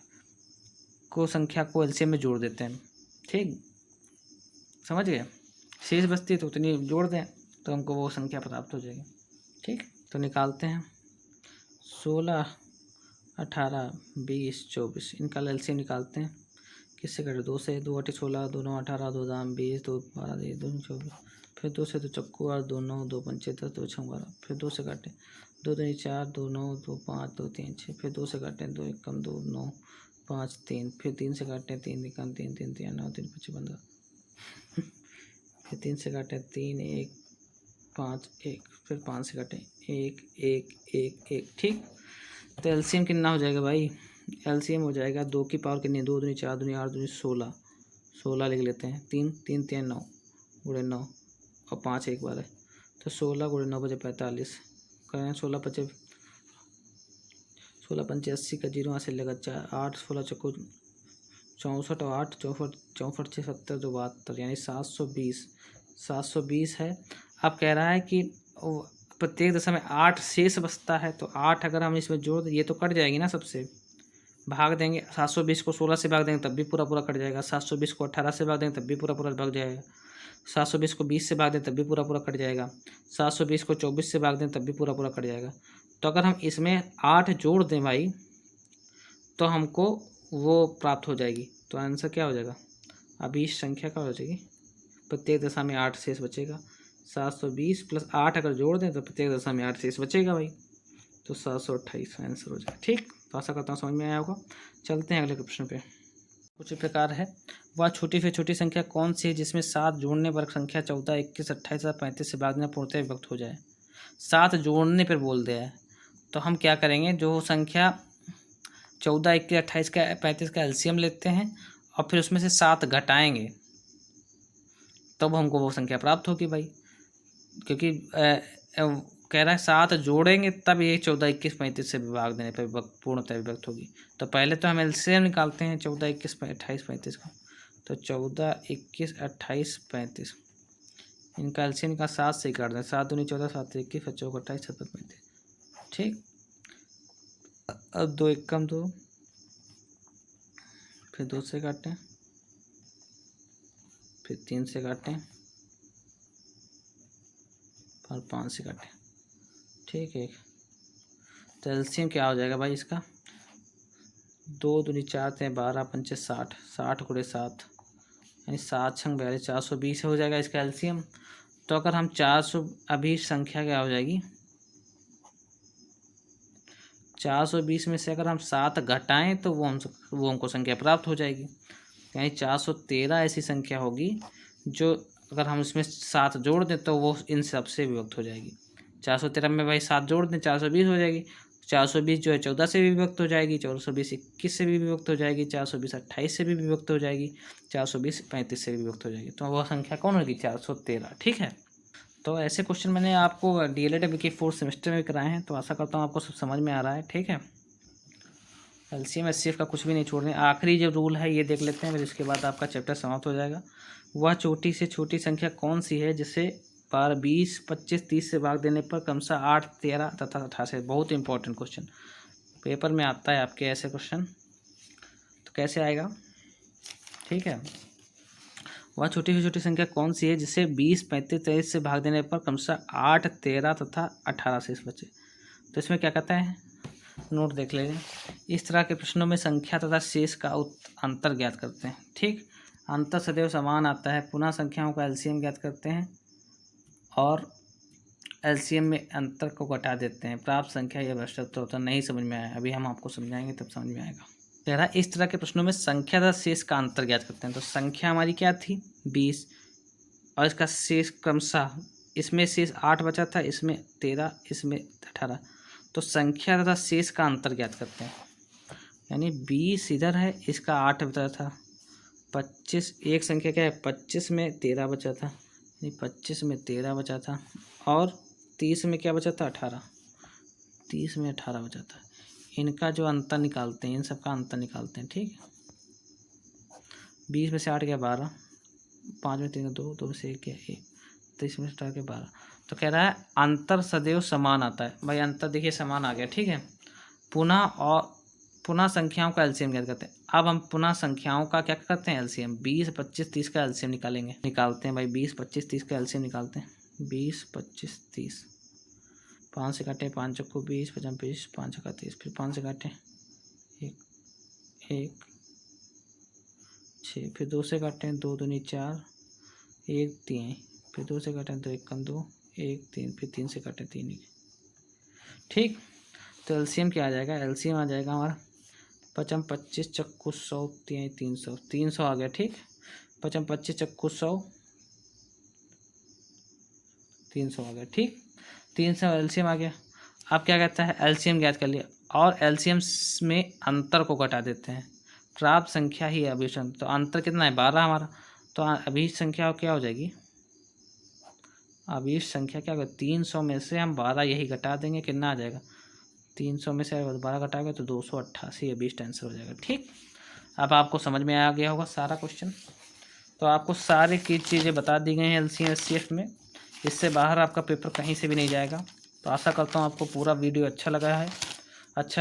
को संख्या को LCM में जोड़ देते हैं। ठीक, समझ गए, शेष बचती है तो उतनी जोड़ दें तो हमको वो संख्या प्राप्त हो जाएगी। ठीक, तो निकालते हैं, 16, 18, 20, 24, इनका LCM निकालते हैं। किससे करें, 2 से, 2 8 16, 2 9 18, 2 दाम 20, 2 12, 2 24, फिर 2 से 2 चक्कू 8, 2 9, 2 पंचे 10, 2 6 12, फिर 2 से काटें, 2 2 4, 2 9, 2 5, 2 3 6, फिर 2 से काटें, 2 1 कम 2 9 5 3, फिर 3 से काटें, 3 निकाल 3 3 3 9 3 5 15, फिर 3 से काटें, 3 1 5 1, फिर 5 से काटें, 1 1 1 1। ठीक, तो LCM कितना हो जाएगा भाई, LCM हो जाएगा 2 की पावर कितनी, 2 दूनी 4 दूनी 8 दूनी 16, 16 लिख लेते हैं, 3 3 3 9 गुणे 9 और 5 एक बार है, तो 16 गुणे 9 बजे 45 करें, 16 पंचे 80 का 0 यहाँ से लगा 4, 8 16 चक्कू 64 और 8 64 64 6 70 2 72, यानी 720 720 है। अब कह रहा है कि प्रत्येक दशा में 8 शेष बचता है, तो 8 अगर हम इसमें जोड़ दें, ये तो कट जाएगी ना, सबसे भाग देंगे। 720 को 16 से भाग देंगे तब भी पूरा पूरा कट जाएगा। 720 को 18 से भाग देंगे तब भी पूरा पूरा भाग जाएगा। 720 को 20 से भाग दें तब भी पूरा पूरा कट जाएगा। 720 को 24 से भाग दें तब भी पूरा पूरा कट जाएगा। तो अगर हम इसमें 8 जोड़ दें भाई, तो हमको वो प्राप्त हो जाएगी। तो आंसर क्या हो जाएगा? अभी इस संख्या का हो जाएगी, प्रत्येक दशा में 8 शेष बचेगा। 720 प्लस 8 अगर जोड़ दें तो प्रत्येक दशा में 8 शेष बचेगा भाई, तो 728 आंसर हो जाएगा। ठीक, तो आशा करता हूँ समझ में आया होगा। चलते हैं अगले प्रश्न पे। कुछ प्रकार है, वह छोटी से छोटी संख्या कौन सी है जिसमें 7 जोड़ने पर संख्या 14, 21, 28 तथा 35 से भागना पूर्णतः विभक्त हो जाए? 7 जोड़ने पर बोल दिया है, तो हम क्या करेंगे, जो संख्या 14, 21, 28 का 35 का एलसीएम लेते हैं और फिर उसमें से 7 घटाएंगे, तब हमको वो संख्या प्राप्त होगी भाई। क्योंकि कह रहा है 7 जोड़ेंगे तब ये 14, 21, 35 से भाग देने पर पूर्णतः विभक्त होगी। तो पहले तो हम एलसीएम निकालते हैं 14, 21, 28, 35 का। तो 14, 21, 28, 35 इनका एलसीएम का 7 से ही काट दें। 7 दूनी 14, 7 21, 25, 28, 27, 35। ठीक, अब 2 एकम 2, फिर 2 से काटें, फिर 3 से काटें और 5 से काटें। ठीक है, तो एलसीएम क्या हो जाएगा भाई इसका? 2 दूनी 4 × 12, 5 60, 60 × 7 यानी 7 × 42, 420 हो जाएगा इसका एलसीएम। तो अगर हम 400, अभी संख्या क्या हो जाएगी, 420 में से अगर हम 7 घटाएं तो वो हमको संख्या प्राप्त हो जाएगी। यानी 413 ऐसी संख्या होगी जो अगर हम इसमें 7 जोड़ दें तो वो इन सबसे विभक्त हो जाएगी। 413 में भाई 7 जोड़ दें 420 हो जाएगी। 420 जो है 14 से भी विभक्त हो जाएगी, 420 21 से भी विभक्त हो जाएगी, 420 28 से भी विभक्त हो जाएगी, 420 35 से भी विभक्त हो जाएगी। तो वह संख्या कौन होगी? 413। ठीक है, तो ऐसे क्वेश्चन मैंने आपको डीएलएड के 4th सेमेस्टर में कराए हैं, तो आशा करता हूँ आपको सब समझ में आ रहा है। ठीक है, एलसीएम एचसीएफ का कुछ भी नहीं छोड़ने। आखिरी जो रूल है ये देख लेते हैं, फिर इसके बाद आपका चैप्टर समाप्त हो जाएगा। वह छोटी से छोटी संख्या कौन सी है जिसे 12, 20, 25, 30 से भाग देने पर क्रमशः 8, 13 तथा 28? बहुत इंपॉर्टेंट क्वेश्चन पेपर में आता है आपके ऐसे क्वेश्चन, तो कैसे आएगा? ठीक है, वह छोटी से छोटी संख्या कौन सी है जिसे 20, 35, 23 से भाग देने पर क्रमशः 8, 13 तथा 18 शेष बचे? तो इसमें क्या कहता है, नोट देख लीजिए। इस तरह के प्रश्नों में संख्या तथा शेष का अंतर ज्ञात करते हैं। ठीक, अंतर सदैव समान आता है। पुनः संख्याओं का एलसीएम ज्ञात करते हैं और एलसीएम में अंतर को घटा देते हैं। प्राप्त संख्या यह भ्रष्ट होता नहीं समझ में आया, अभी हम आपको समझाएंगे तब समझ में आएगा। कह रहा है इस तरह के प्रश्नों में संख्या तथा शेष का अंतर ज्ञात करते हैं। तो संख्या हमारी क्या थी? 20, और इसका शेष क्रमशः, इसमें शेष 8 बचा था, इसमें 13, इसमें 18। तो संख्या तथा शेष का अंतर ज्ञात करते हैं। यानी 20 इधर है, इसका 8 बचा था। 25, एक संख्या क्या है? 25 में 13 बचा था, यानी 25 में 13 बचा था। और 30 में क्या बचा था? 18। 30 में 18 बचा था। इनका जो अंतर निकालते हैं, इन सब का अंतर निकालते हैं। ठीक, 20 में से 8 गया 12, 5 में 3 2, 2 से 1 गया 1, 23 में से 4 गया 12। तो कह रहा है अंतर सदैव समान आता है। भाई अंतर देखिए समान आ गया। ठीक है, पुनः संख्याओं का एलसीएम ज्ञात करते हैं। अब हम पुनः संख्याओं का क्या करते हैं? एलसीएम 20, 25, 30 का एलसीएम निकालते हैं भाई। 20, 25, 30 का एलसीएम निकालते हैं। 20, 25, 30, 5 से काटें, 5 चक्कू 20, 5 20, 5 चक्का 30, फिर 5 से काटें 1, 6, फिर 2 से काटें, 2 दूनी 4, 1 3, फिर 2 से काटें 2 1 2, 1 3, फिर 3 से काटें 3 1। ठीक, तो एलसीएम क्या आ जाएगा? एलसीएम आ जाएगा हमारा 5 25 चक्कू 100, 300, 300 आ गया। ठीक, 5 25 चक्कू 100, 300 आ गया। ठीक, 300 एलसीएम आ गया। अब क्या कहता है? एलसीएम ज्ञात कर लिया और एलसीएम में अंतर को घटा देते हैं। प्राप्त संख्या ही है अभिष्ट। तो अंतर कितना है? 12 हमारा। तो अभिष्ट संख्या क्या हो जाएगी? अभिष्ट संख्या क्या होगा? 300 में से हम 12 यही घटा देंगे, कितना आ जाएगा? 300 में से 12 घटाएगा तो 288 अभिष्ट आंसर हो जाएगा। ठीक, अब आपको समझ में आ गया होगा सारा क्वेश्चन। तो आपको सारी की चीज़ें बता दी गई हैं LCM SCF में। इससे बाहर आपका पेपर कहीं से भी नहीं जाएगा। तो आशा करता हूँ आपको पूरा वीडियो अच्छा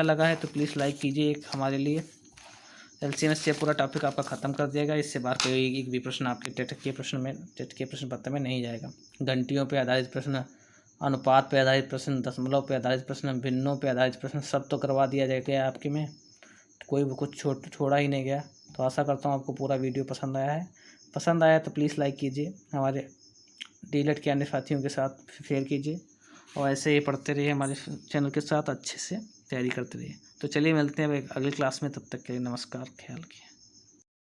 लगा है तो प्लीज़ लाइक कीजिए। एक हमारे लिए LCM SCF पूरा टॉपिक आपका ख़त्म कर दिएगा। इससे बाहर कोई एक भी प्रश्न आपके टेट के प्रश्न पत्र में नहीं जाएगा। घंटियों पे आधारित प्रश्न, अनुपात पे आधारित प्रश्न, दशमलव पे आधारित प्रश्न, भिन्नों पे आधारित प्रश्न सब तो करवा दिया जाएगा आपके में। कोई भी कुछ छोड़ा ही नहीं गया। तो आशा करता हूँ आपको पूरा वीडियो पसंद आया तो प्लीज़ लाइक कीजिए, हमारे डीलेट के अन्य साथियों के साथ शेयर कीजिए और ऐसे ही पढ़ते रहिए हमारे चैनल के साथ, अच्छे से तैयारी करते रहिए। तो चलिए मिलते हैं अगली क्लास में, तब तक के लिए नमस्कार, ख्याल रखिए।